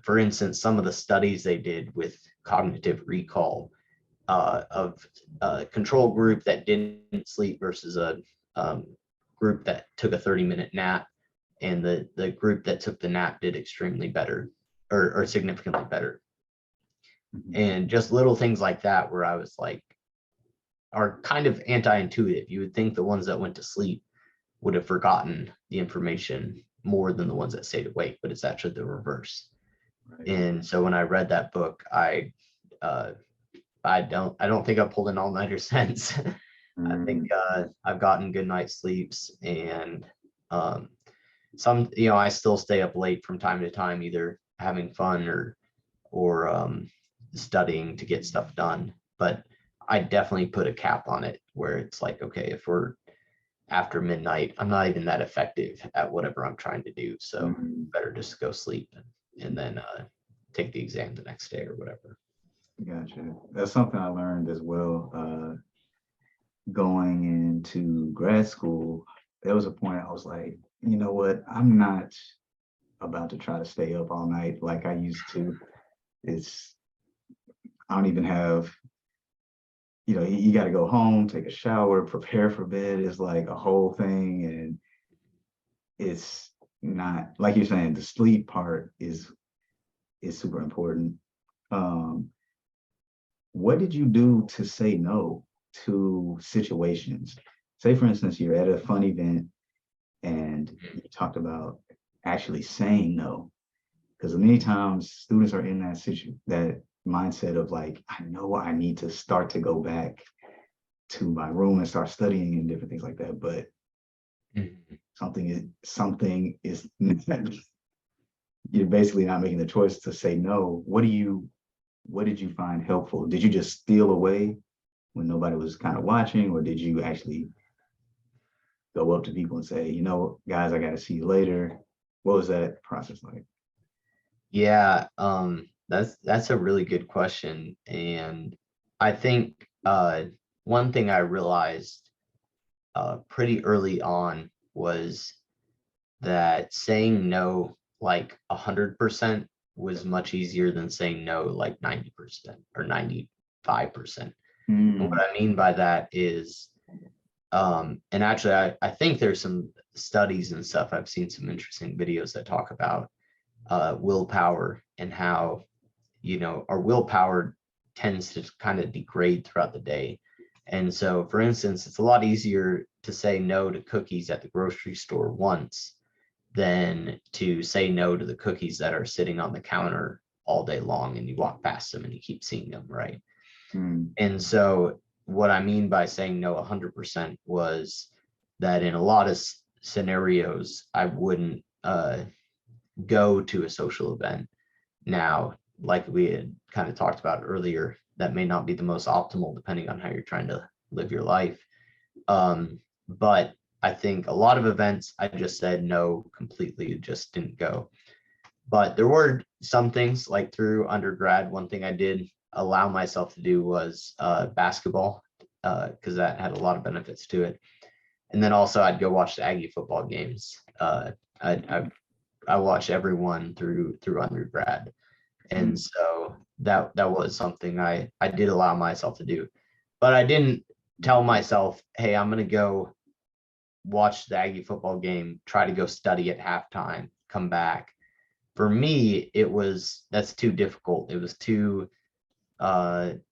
For instance, some of the studies they did with cognitive recall of a control group that didn't sleep versus a group that took a 30-minute nap, and the group that took the nap did extremely better or significantly better. Mhm. And just little things like that where I was like, are kind of anti-intuitive. You would think the ones that went to sleep would have forgotten the information more than the ones that stayed awake, but it's actually the reverse. Right. And so when I read that book, uh, I don't think I've pulled an all-nighter since. I think I've gotten good night's sleeps, and some, I still stay up late from time to time, either having fun or studying to get stuff done. But I definitely put a cap on it where it's like, okay, if we're after midnight, I'm not even that effective at whatever I'm trying to do. So Mhm. better just go sleep and then take the exam the next day or whatever. Gotcha. That's something I learned as well. Going into grad school, there was a point I was like, you know what? I'm not about to try to stay up all night like I used to. I don't even have, you got to go home, take a shower, prepare for bed. It's like a whole thing. And it's not, like you're saying, the sleep part is super important. Um, what did you do to say no to situations? Say, for instance, you're at a fun event and you talked about actually saying no. Because many times students are in that mindset of like, I know I need to start to go back to my room and start studying and different things like that. But Mhm. something is you're basically not making the choice to say no. What did you find helpful? Did you just steal away when nobody was kind of watching, or did you actually go up to people and say, guys, I got to see you later? What was that process like? Yeah, that's a really good question. And I think one thing I realized pretty early on was that saying no like 100% was much easier than saying no like 90% or 95%. And what Mm, I mean by that is, and actually I think there's some studies and stuff. I've seen some interesting videos that talk about willpower and how, our willpower tends to kind of degrade throughout the day. And so, for instance, it's a lot easier to say no to cookies at the grocery store once than to say no to the cookies that are sitting on the counter all day long and you walk past them and you keep seeing them, right? mm, And so what I mean by saying no 100% was that in a lot of scenarios, I wouldn't go to a social event. Now, like we had kind of talked about earlier, that may not be the most optimal depending on how you're trying to live your life. But I think a lot of events I just said no completely, just didn't go. But there were some things like through undergrad, one thing I did allow myself to do was basketball, because that had a lot of benefits to it. And then also I'd go watch the Aggie football games. I watched everyone through undergrad. And mm, so that was something I did allow myself to do. But I didn't tell myself, hey, I'm gonna go watch the Aggie football game, try to go study at halftime, come back. For me, that's too difficult. It was too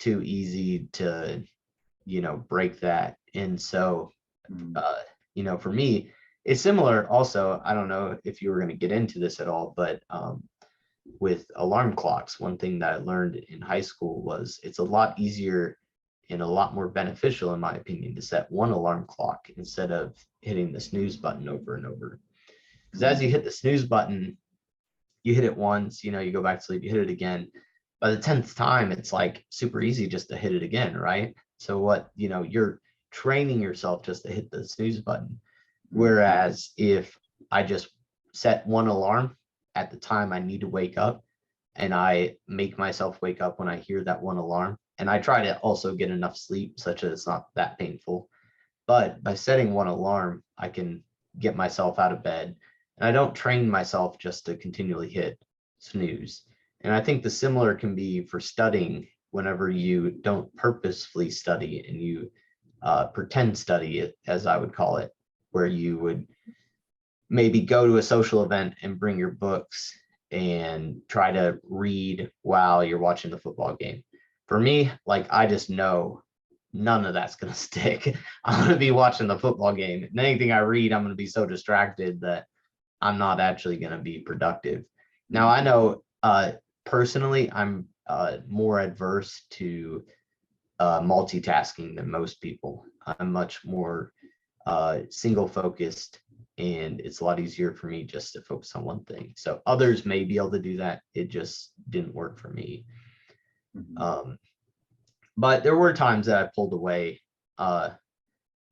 easy to, break that. And so mm. uh, for me, it's similar also. I don't know if you were going to get into this at all, but with alarm clocks, one thing that I learned in high school was it's a lot easier and a lot more beneficial, in my opinion, to set one alarm clock instead of hitting the snooze button over and over. Because as you hit the snooze button, you hit it once, you go back to sleep, you hit it again. by the 10th time, it's like super easy just to hit it again, right? So what, you're training yourself just to hit the snooze button. Whereas if I just set one alarm at the time I need to wake up, and I make myself wake up when I hear that one alarm, and I try to also get enough sleep such that it's not that painful. But by setting one alarm, I can get myself out of bed, and I don't train myself just to continually hit snooze. And I think the similar can be for studying whenever you don't purposefully study and you pretend study it, as I would call it, where you would maybe go to a social event and bring your books and try to read while you're watching the football game. For me, like, I just know none of that's going to stick. I'm going to be watching the football game, and anything I read, I'm going to be so distracted that I'm not actually going to be productive. Now, I know personally, I'm more adverse to multitasking than most people. I'm much more single focused, and it's a lot easier for me just to focus on one thing. So others may be able to do that. It just didn't work for me. But there were times that I pulled away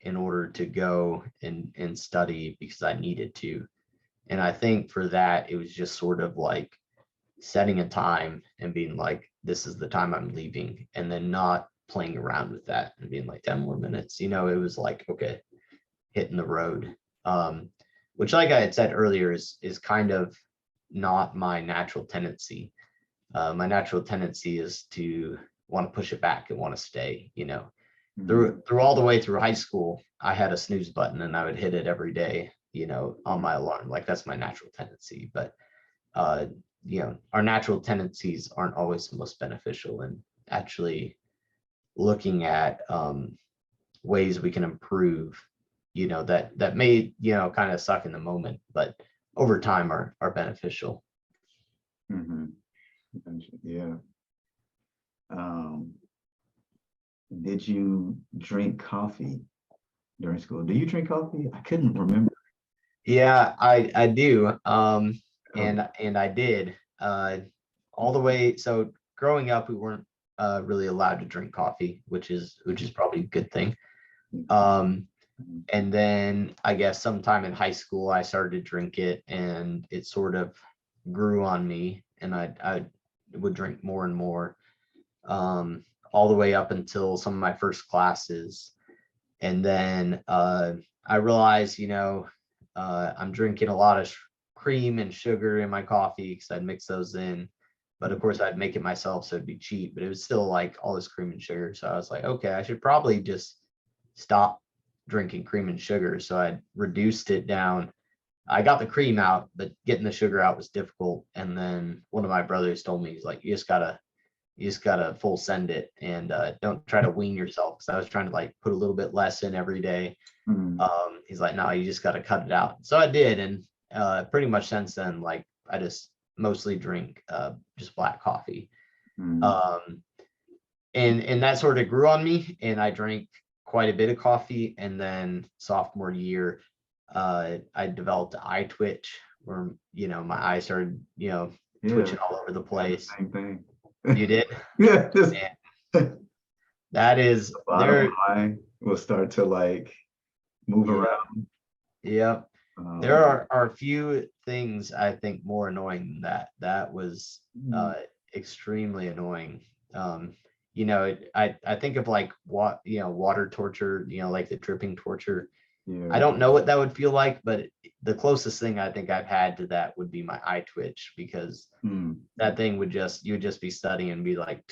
in order to go and study because I needed to. And I think for that, it was just sort of like setting a time and being like, this is the time I'm leaving, and then not playing around with that and being like 10 more minutes. It was like, okay, hitting the road. Which, like I had said earlier, is kind of not my natural tendency. My natural tendency is to want to push it back and want to stay. Through all the way through high school, I had a snooze button and I would hit it every day, on my alarm. Like, that's my natural tendency. But our natural tendencies aren't always the most beneficial, and actually looking at ways we can improve, that may, kind of suck in the moment, but over time are beneficial. Yeah. Did you drink coffee during school? Do you drink coffee? I couldn't remember. Yeah, I do. And I did all the way. So growing up, we weren't really allowed to drink coffee, which is probably a good thing. And then I guess sometime in high school, I started to drink it, and it sort of grew on me, and I would drink more and more, all the way up until some of my first classes. And then I realized, I'm drinking a lot of cream and sugar in my coffee because I'd mix those in. But of course, I'd make it myself, so it'd be cheap, but it was still like all this cream and sugar. So I was like, okay, I should probably just stop drinking cream and sugar. So I reduced it down. I got the cream out, but getting the sugar out was difficult. And then one of my brothers told me, he's like, you just gotta full send it, and don't try to wean yourself. Because I was trying to like put a little bit less in every day. He's like, no, you just gotta cut it out. So I did, and pretty much since then, like, I just mostly drink just black coffee. And that sort of grew on me, and I drank quite a bit of coffee. And then sophomore year, I developed eye twitch, where my eyes started twitching all over the place. Same thing. You did? Yeah. That is The bottom eye will start to like move around. Yep. There are a few things I think more annoying than that. That was extremely annoying. I think of like water torture, like the dripping torture. Yeah. I don't know what that would feel like, but the closest thing I think I've had to that would be my eye twitch, because that thing you would just be studying and be like,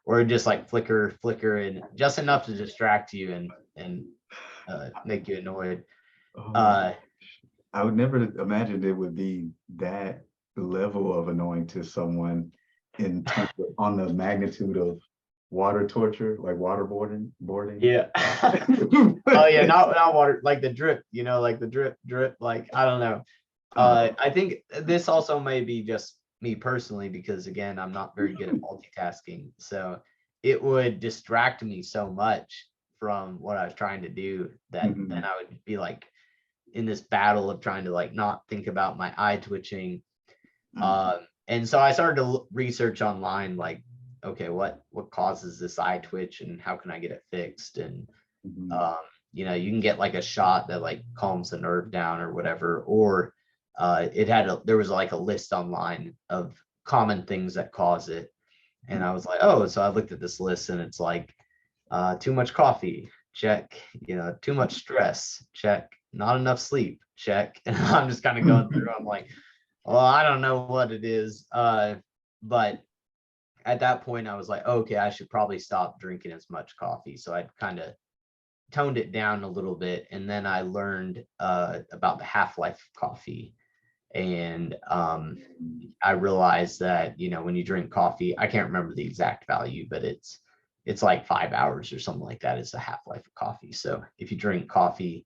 or just like flicker, and just enough to distract you and make you annoyed. I would never imagine it would be that level of annoying to someone in terms of, on the magnitude of water torture, like waterboarding. Yeah. Oh yeah, not water, like the drip, like the drip, like, I don't know. I think this also may be just me personally, because again, I'm not very good at multitasking. So it would distract me so much from what I was trying to do that then I would be like in this battle of trying to like not think about my eye twitching. And so I started to research online, like, okay, what causes this eye twitch and how can I get it fixed? And Mhm. you know, you can get like a shot that like calms the nerve down or whatever, or there was like a list online of common things that cause it. And I was like, oh, so I looked at this list and it's like too much coffee, check, you know, too much stress, check, not enough sleep, check. And I'm just kind of going through, I'm like, well, I don't know what it is. But at that point I was like, okay, I should probably stop drinking as much coffee. So I kind of toned it down a little bit. And then I learned about the half-life of coffee. And I realized that, you know, when you drink coffee, I can't remember the exact value, but it's like 5 hours or something like that is the half-life of coffee. So if you drink coffee,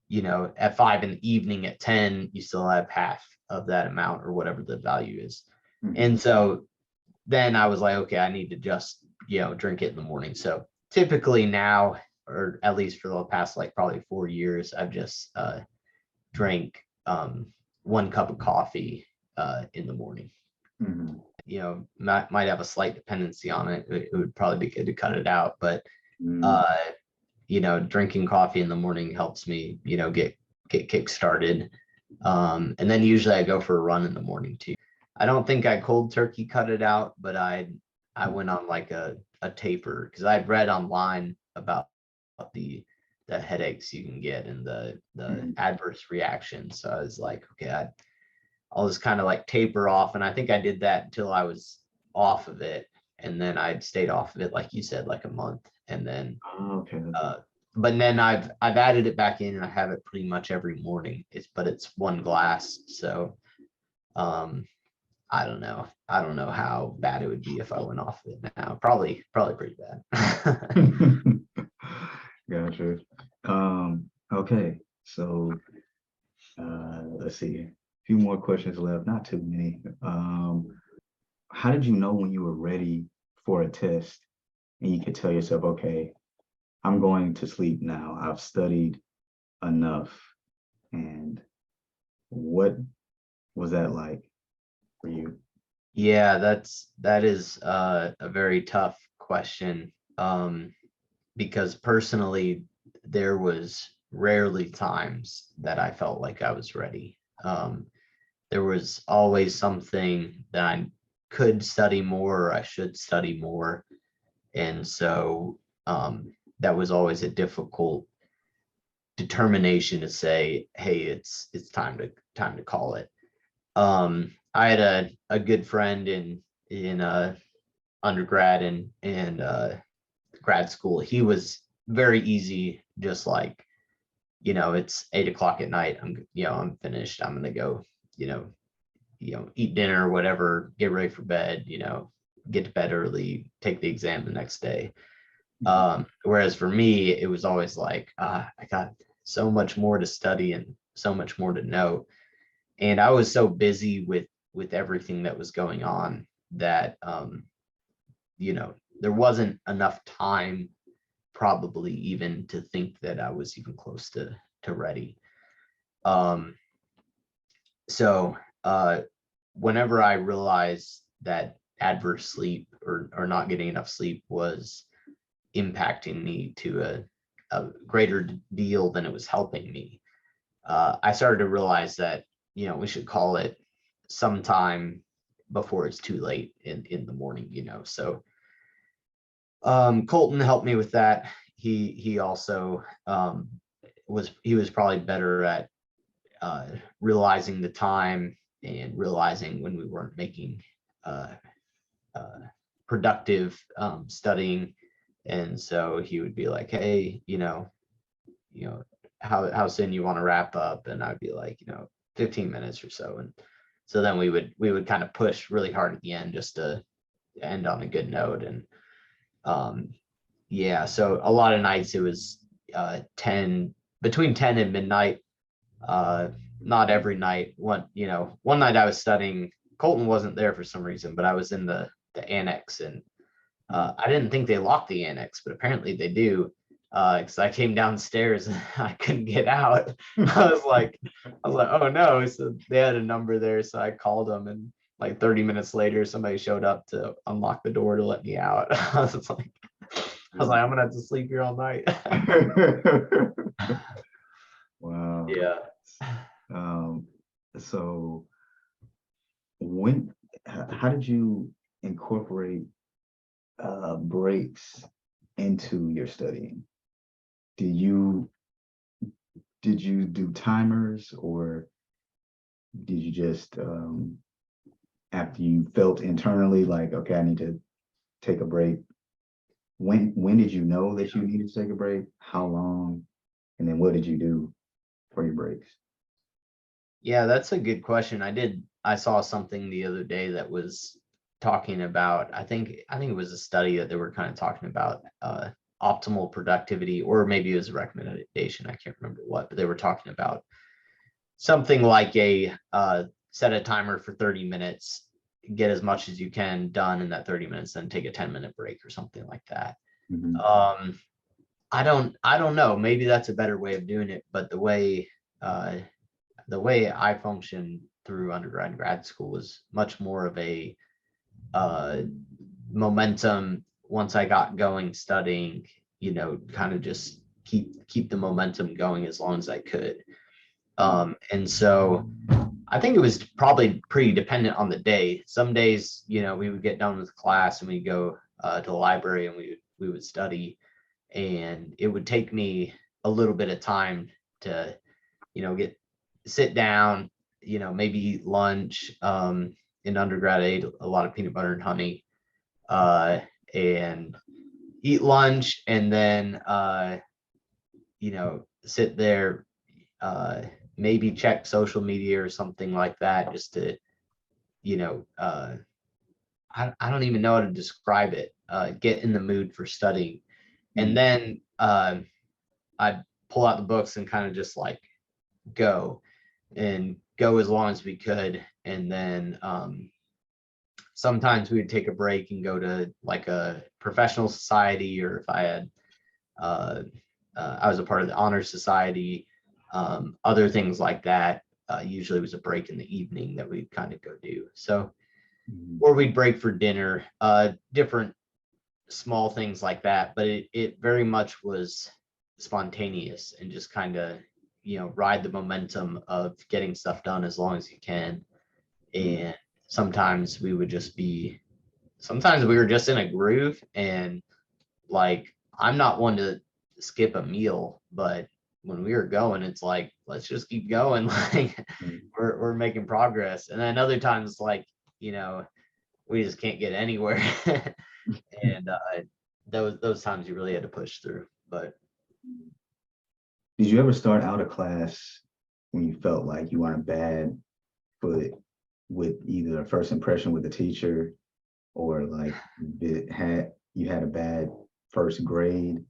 you know, at 5 in the evening, at 10, you still have half of that amount or whatever the value is. Mhm. And so then I was like, okay, I need to just, you know, drink it in the morning. So typically now, or at least for the past like probably 4 years, I've just drank 1 cup of coffee in the morning. Mhm. You know, might have a slight dependency on it. It would probably be good to cut it out, but Mhm. uh, you know, drinking coffee in the morning helps me, you know, get kick started. And then usually I go for a run in the morning too. I don't think I cold turkey cut it out, but I went on like a taper because I'd read online about the headaches you can get and the Mhm. adverse reactions. So I was like, okay, I'll just kind of like taper off. And I think I did that until I was off of it. And then I'd stayed off of it, like you said, like a month. And then Oh, okay. uh but then I've added it back in and I have it pretty much every morning. It's 1 glass. So um I don't know. I don't know how bad it would be if I went off of it now. Probably pretty bad. Gotcha. Okay. So let's see. A few more questions left, not too many. How did you know when you were ready for a test and you could tell yourself, okay, I'm going to sleep now. I've studied enough. And what was that like for you? Yeah, that is a very tough question. Because personally, there was rarely times that I felt like I was ready. There was always something that I could study more or I should study more. And so that was always a difficult determination to say, hey, it's time to call it. I had a good friend in undergrad and grad school. He was very easy, just like, you know, it's 8 o'clock at night. I'm finished. I'm gonna go, you know, eat dinner or whatever, get ready for bed, you know, get to bed early, take the exam the next day. Whereas for me, it was always like, I got so much more to study and so much more to know. And I was so busy with everything that was going on that you know, there wasn't enough time probably even to think that I was even close to ready. Um, so whenever I realized that adverse sleep or not getting enough sleep was impacting me to a greater deal than it was helping me, I started to realize that, you know, we should call it sometime before it's too late in the morning, you know. So Colton helped me with that. He also was probably better at realizing the time and realizing when we weren't making uh, uh, productive studying. And so he would be like, hey, you know, how soon you want to wrap up? And I'd be like, you know, 15 minutes or so. And so then we would kind of push really hard at the end just to end on a good note. And um, yeah, so a lot of nights it was 10 between 10 and midnight. Uh, Not every night. One night I was studying. Colton wasn't there for some reason, but I was in the annex, and I didn't think they locked the annex, but apparently they do. Because I came downstairs and I couldn't get out. I was like, oh no. So they had a number there, so I called them, and like 30 minutes later, somebody showed up to unlock the door to let me out. I'm gonna have to sleep here all night. Wow. Yeah. So how did you incorporate breaks into your studying? Did you do timers, or did you just after you felt internally like, okay, I need to take a break? When did you know that you needed to take a break? How long? And then what did you do for your breaks? Yeah, that's a good question. I saw something the other day that was talking about, I think it was a study that they were kind of talking about optimal productivity, or maybe it was a recommendation. I can't remember what, but they were talking about something like a set a timer for 30 minutes, get as much as you can done in that 30 minutes, then take a 10-minute break or something like that. Mhm. I don't know. Maybe that's a better way of doing it, but the way I function through undergrad and grad school is much more of a momentum. Once I got going studying, kind of just keep the momentum going as long as I could. And so I think it was probably pretty dependent on the day. Some days, we would get done with class and we'd go to the library and we would study, and it would take me a little bit of time to, sit down, maybe eat lunch. In undergrad, I ate a lot of peanut butter and honey, and eat lunch, and then, sit there, maybe check social media or something like that, just to, I don't even know how to describe it, get in the mood for studying. And then I'd pull out the books and kind of just like go as long as we could. And then sometimes we would take a break and go to like a professional society, or if I had, I was a part of the honor society, other things like that. Usually it was a break in the evening that we'd kind of go do. So, or we'd break for dinner, different small things like that. But it very much was spontaneous and just kind of, ride the momentum of getting stuff done as long as you can. And sometimes we were just in a groove, and like, I'm not one to skip a meal, but when we were going, it's like, let's just keep going. Like, we're making progress. And then other times, like, we just can't get anywhere. And those times you really had to push through. But did you ever start out a class when you felt like you were on a bad foot with either a first impression with the teacher, or like you had a bad first grade,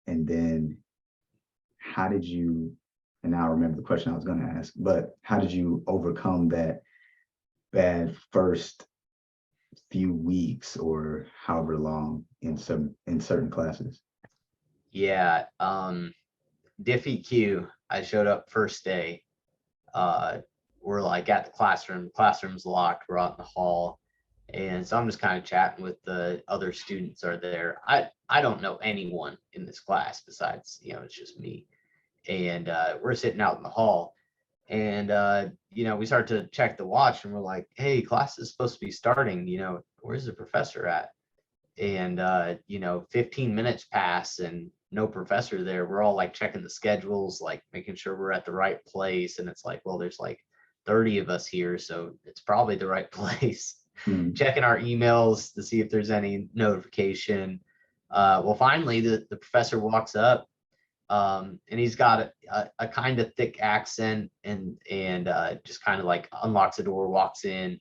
and then how did you, and now I remember the question I was going to ask, but how did you overcome that bad first few weeks or however long in certain classes? yeah, Diffie Q, I showed up first day. We're like at the classroom's locked, we're out in the hall. And so I'm just kind of chatting with the other students are there. I don't know anyone in this class besides, it's just me. And we're sitting out in the hall, and we start to check the watch, and we're like, hey, class is supposed to be starting, where's the professor at? And 15 minutes pass and no professor there. We're all like checking the schedules, like making sure we're at the right place. And it's like, well, there's like 30 of us here, so it's probably the right place. Checking our emails to see if there's any notification. Well, finally the professor walks up, and he's got a kind of thick accent, and just kind of like unlocks the door, walks in,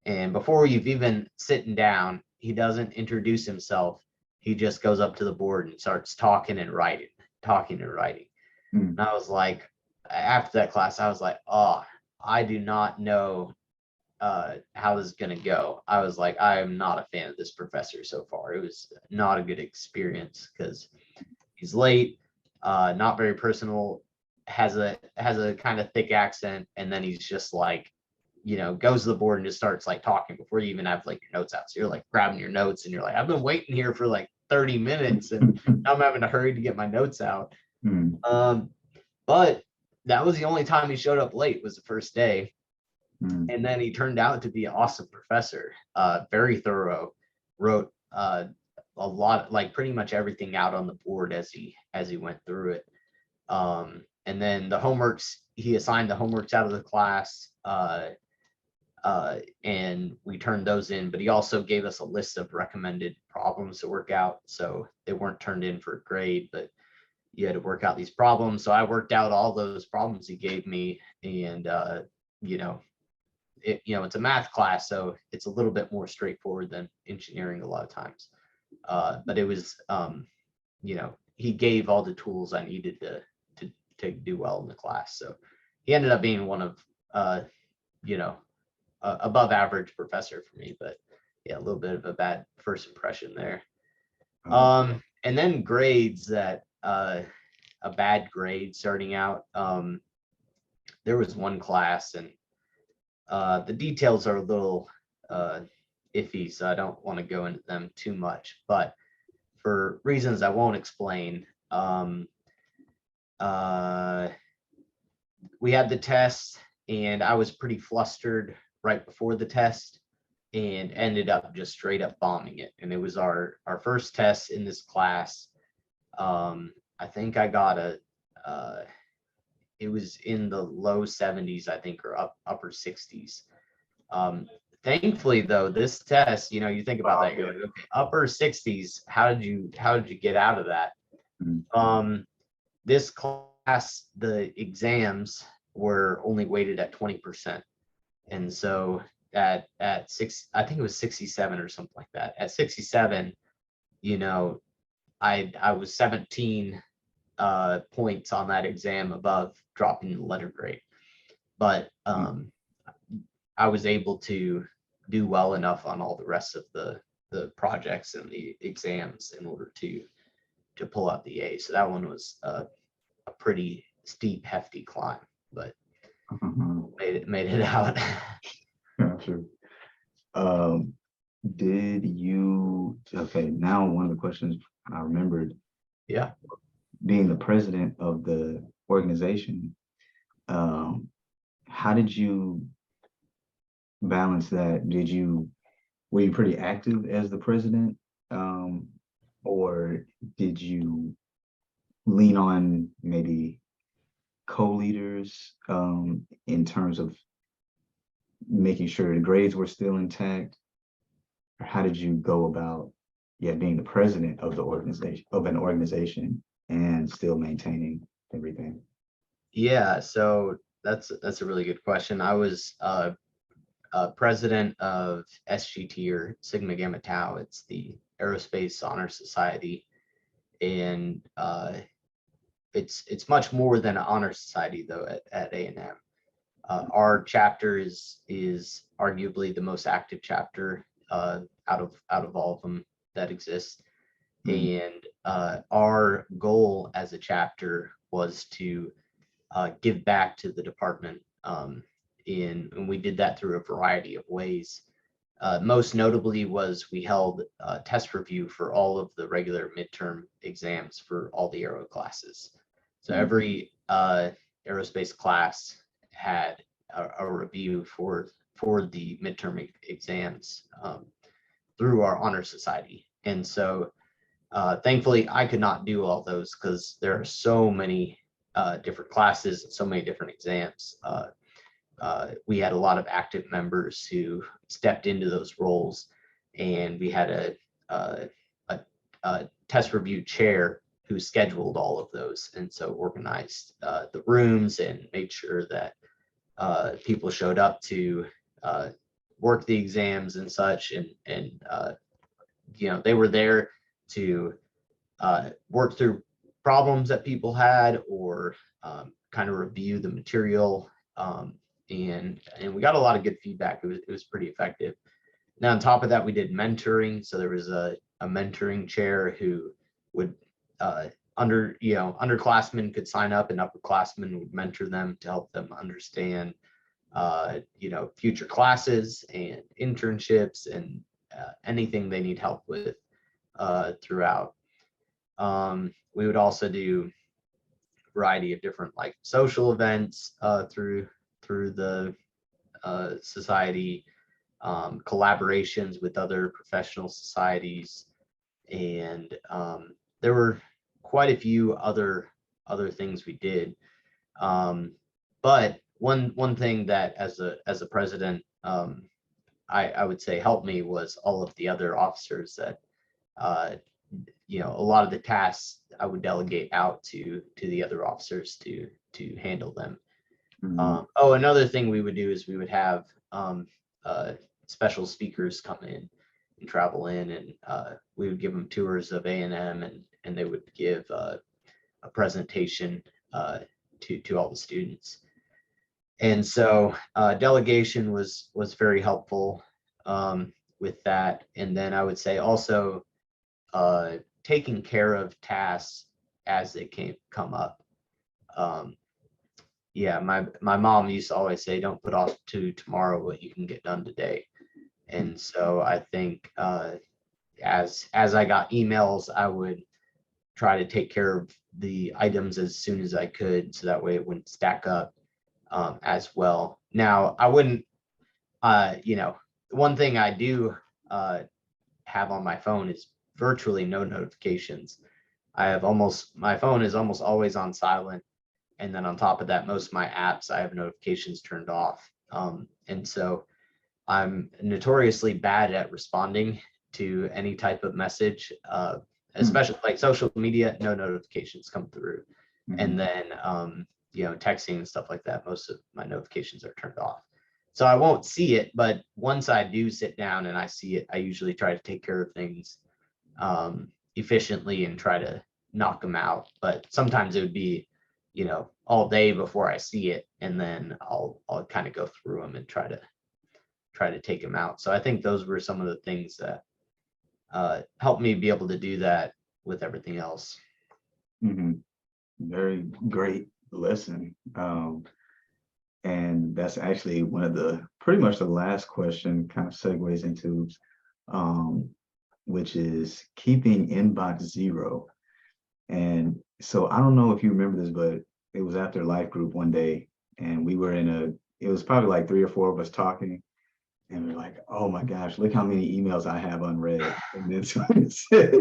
and before you've even sitting down, he doesn't introduce himself. He just goes up to the board and starts talking and writing. And I was like, after that class, I was like, oh, I do not know how this is going to go. I was like, I am not a fan of this professor so far. It was not a good experience because he's late, not very personal, has a kind of thick accent, and then he's just like goes to the board and just starts like talking before you even have like your notes out. So you're like grabbing your notes and you're like, I've been waiting here for like 30 minutes and I'm having to hurry to get my notes out. But that was the only time he showed up late, was the first day. And then he turned out to be an awesome professor, very thorough, wrote a lot, like pretty much everything out on the board as he went through it. And then the homeworks, he assigned the homeworks out of the class, and we turned those in, but he also gave us a list of recommended problems to work out. So they weren't turned in for a grade, but you had to work out these problems. So I worked out all those problems he gave me, and it's a math class, so it's a little bit more straightforward than engineering a lot of times. But it was, he gave all the tools I needed to do well in the class. So he ended up being one of, above average professor for me, but yeah, a little bit of a bad first impression there. And then grades that, a bad grade starting out. There was one class, and the details are a little iffy, so I don't want to go into them too much, but for reasons I won't explain, we had the test and I was pretty flustered right before the test and ended up just straight up bombing it. And it was our first test in this class. I think I got it was in the low 70s, I think, or upper 60s. Thankfully though, this test, you think about that, you're like, okay, upper 60s, how did you get out of that? This class, the exams were only weighted at 20%. And so at six, I think it was 67 or something like that. At 67, I was 17 points on that exam above dropping the letter grade. But I was able to do well enough on all the rest of the projects and the exams in order to pull out the A. So that one was a pretty steep, hefty climb, but made it out. Gotcha. Did you, okay, now one of the questions I remembered, Yeah. being the president of the organization, how did you balance that? Were you pretty active as the president, or did you lean on maybe co-leaders in terms of making sure the grades were still intact? Or how did you go about being the president of an organization and still maintaining everything? Yeah, so that's a really good question. I was president of SGT, or Sigma Gamma Tau. It's the Aerospace Honor Society, and it's much more than an honor society though at A&M. Our chapter is arguably the most active chapter out of all of them that exist. And our goal as a chapter was to give back to the department, and we did that through a variety of ways. Most notably was we held a test review for all of the regular midterm exams for all the aero classes. So every aerospace class had a review for the midterm exams through our honor society. And so thankfully I could not do all those because there are so many different classes and so many different exams. We had a lot of active members who stepped into those roles, and we had a test review chair who scheduled all of those, and so organized the rooms and made sure that people showed up to work the exams and such, and they were there to work through problems that people had, or kind of review the material, and we got a lot of good feedback. It was pretty effective. Now on top of that, we did mentoring. So there was a mentoring chair who would underclassmen could sign up, and upperclassmen would mentor them to help them understand future classes and internships and anything they need help with throughout. We would also do a variety of different like social events through the society, collaborations with other professional societies, and there were quite a few other things we did. But one thing that as a president, I would say helped me was all of the other officers that a lot of the tasks I would delegate out to the other officers to handle them. Another thing we would do is we would have special speakers come in and travel in, and we would give them tours of A&M, and they would give a presentation to all the students. And so delegation was very helpful with that. And then I would say also taking care of tasks as they come up. My mom used to always say, don't put off to tomorrow what you can get done today. And so I think as I got emails, I would try to take care of the items as soon as I could, so that way it wouldn't stack up as well. Now, I wouldn't, one thing I do have on my phone is virtually no notifications. My phone is almost always on silent. And then on top of that, most of my apps, I have notifications turned off. And so I'm notoriously bad at responding to any type of message, especially like social media, no notifications come through. And then, texting and stuff like that, most of my notifications are turned off. So I won't see it, but once I do sit down and I see it, I usually try to take care of things efficiently and try to knock them out. But sometimes it would be, all day before I see it, and then I'll kind of go through them and try to take them out. So I think those were some of the things that helped me be able to do that with everything else. Very great lesson. And that's actually one of pretty much the last question kind of segues into, which is keeping inbox zero. And so I don't know if you remember this, but it was after life group one day, and we were it was probably like 3 or 4 of us talking, and we we're like, oh my gosh, look how many emails I have unread. And then someone said,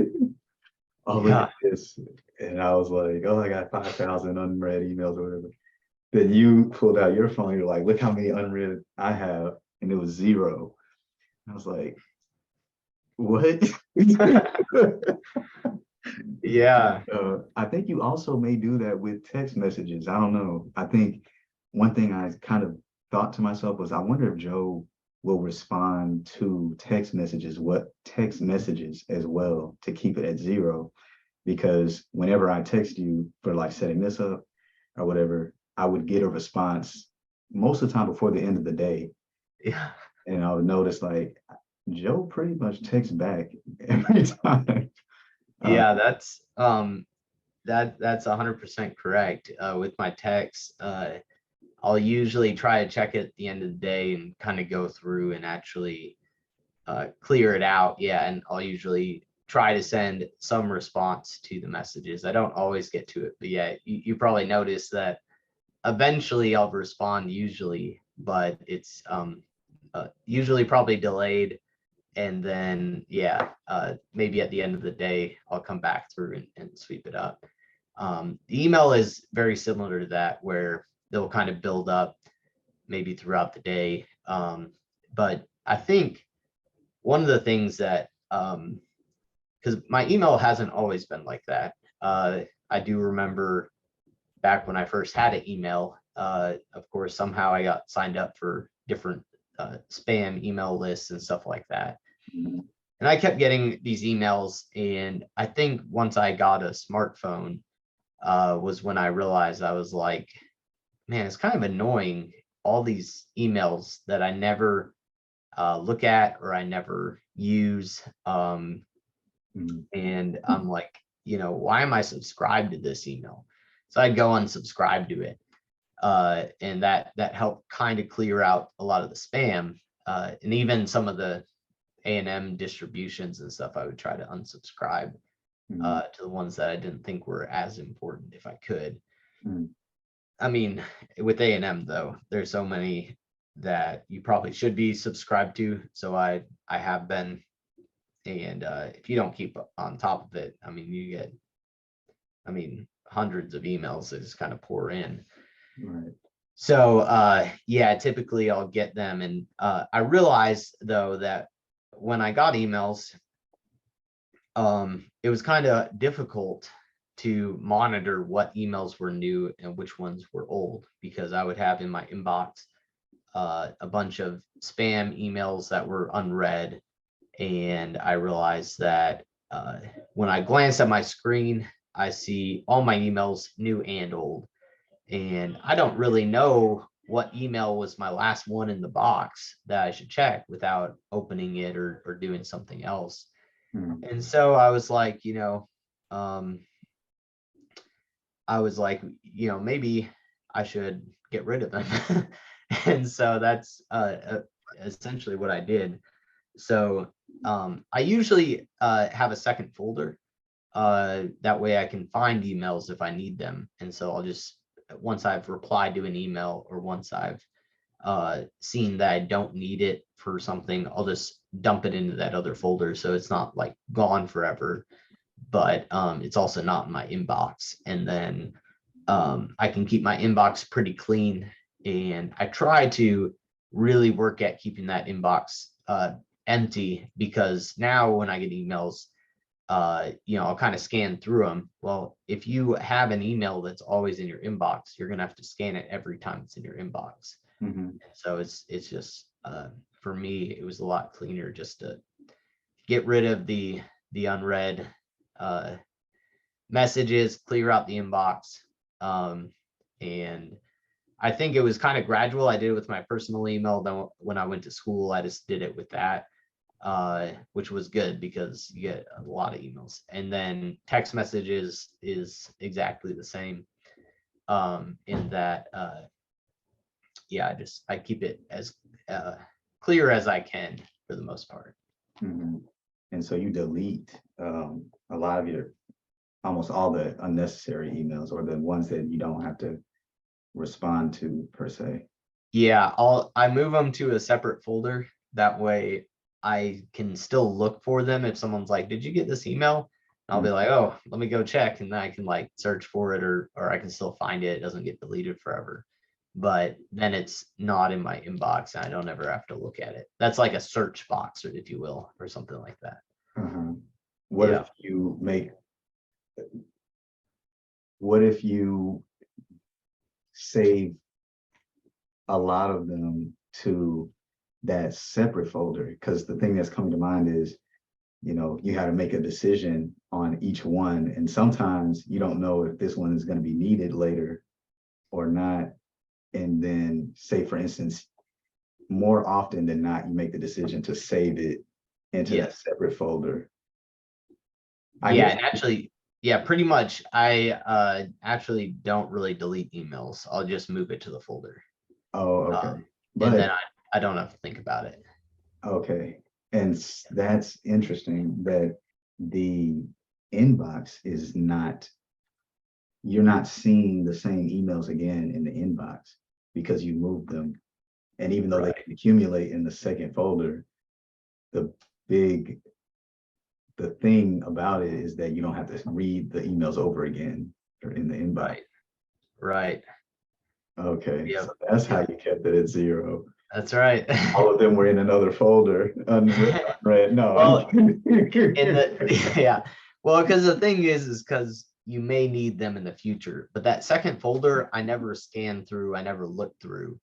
oh, look at this. And I was like, oh, I got 5,000 unread emails or whatever. Then you pulled out your phone, you're like, look how many unread I have. And it was 0. I was like, what? Yeah. I think you also may do that with text messages. I don't know. I think one thing I kind of thought to myself was, I wonder if Joe will respond to text messages as well, to keep it at 0. Because whenever I text you for like setting this up or whatever, I would get a response most of the time before the end of the day. Yeah. And I would notice like Joe pretty much texts back every time. Yeah, that's 100% correct. With my text, I'll usually try to check it at the end of the day and kind of go through and actually clear it out. Yeah, and I'll usually try to send some response to the messages. I don't always get to it, but yeah, you probably notice that eventually I'll respond usually, but it's usually probably delayed. And then, maybe at the end of the day, I'll come back through and sweep it up. The email is very similar to that, where they'll kind of build up maybe throughout the day. But I think one of the things that, because my email hasn't always been like that. I do remember back when I first had an email, of course, somehow I got signed up for different spam email lists and stuff like that. And I kept getting these emails, and I think once I got a smartphone was when I realized, I was like, man, it's kind of annoying, all these emails that I never look at or I never use. And I'm like, why am I subscribed to this email? So I'd go unsubscribe to it. And that helped kind of clear out a lot of the spam, and even some of the A&M distributions and stuff. I would try to unsubscribe to the ones that I didn't think were as important if I could. I mean, with A&M though, there's so many that you probably should be subscribed to. So I have been, and if you don't keep on top of it, I mean, you get, hundreds of emails that just kind of pour in. Right. So yeah, typically I'll get them, and I realized though that when I got emails, it was kind of difficult to monitor what emails were new and which ones were old, because I would have in my inbox a bunch of spam emails that were unread. And I realized that when I glance at my screen, I see all my emails, new and old. And I don't really know what email was my last one in the box that I should check without opening it or doing something else. And so I was like, maybe I should get rid of them. And so that's essentially what I did. So I usually have a second folder. That way I can find emails if I need them. And so I'll just, once I've replied to an email, or once I've seen that I don't need it for something, I'll just dump it into that other folder. So it's not like gone forever, but it's also not in my inbox. And then I can keep my inbox pretty clean. And I try to really work at keeping that inbox empty, because now when I get emails, I'll kind of scan through them. Well, if you have an email that's always in your inbox, you're going to have to scan it every time it's in your inbox. So it's just, for me, it was a lot cleaner just to get rid of the unread messages, clear out the inbox. And I think it was kind of gradual. I did it with my personal email. Then when I went to school, I just did it with that, which was good because you get a lot of emails. And then text messages is exactly the same, in that, I keep it as clear as I can for the most part. And so you delete a lot of almost all the unnecessary emails, or the ones that you don't have to respond to per se. Yeah, I move them to a separate folder. That way I can still look for them. If someone's like, did you get this email? I'll be like, oh, let me go check. And then I can like search for it, or I can still find it. It doesn't get deleted forever. But then it's not in my inbox and I don't ever have to look at it. That's like a search box, or if you will, or something like that. What if you save a lot of them to that separate folder? Because the thing that's coming to mind is, you got to make a decision on each one, and sometimes you don't know if this one is going to be needed later or not. And then, say for instance, more often than not, you make the decision to save it into that separate folder. And actually, pretty much I actually don't really delete emails. I'll just move it to the folder. Oh, okay. And then I don't have to think about it. Okay. And that's interesting that the inbox is not, you're not seeing the same emails again in the inbox because you moved them. And even though they can accumulate in the second folder, the thing about it is that you don't have to read the emails over again or in the inbox. Right. Okay. So that's how you kept it at 0. That's right. All of them were in another folder. Unread. No. Well, well, because the thing is because you may need them in the future, but that second folder, I never scan through. I never look through.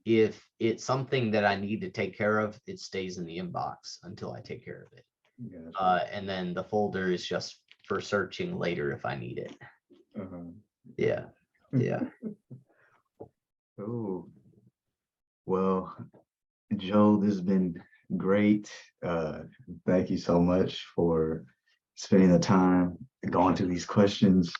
If it's something that I need to take care of, it stays in the inbox until I take care of it. Gotcha. And then the folder is just for searching later if I need it. Yeah. Oh, well, Joe, this has been great. Thank you so much for spending the time going through these questions.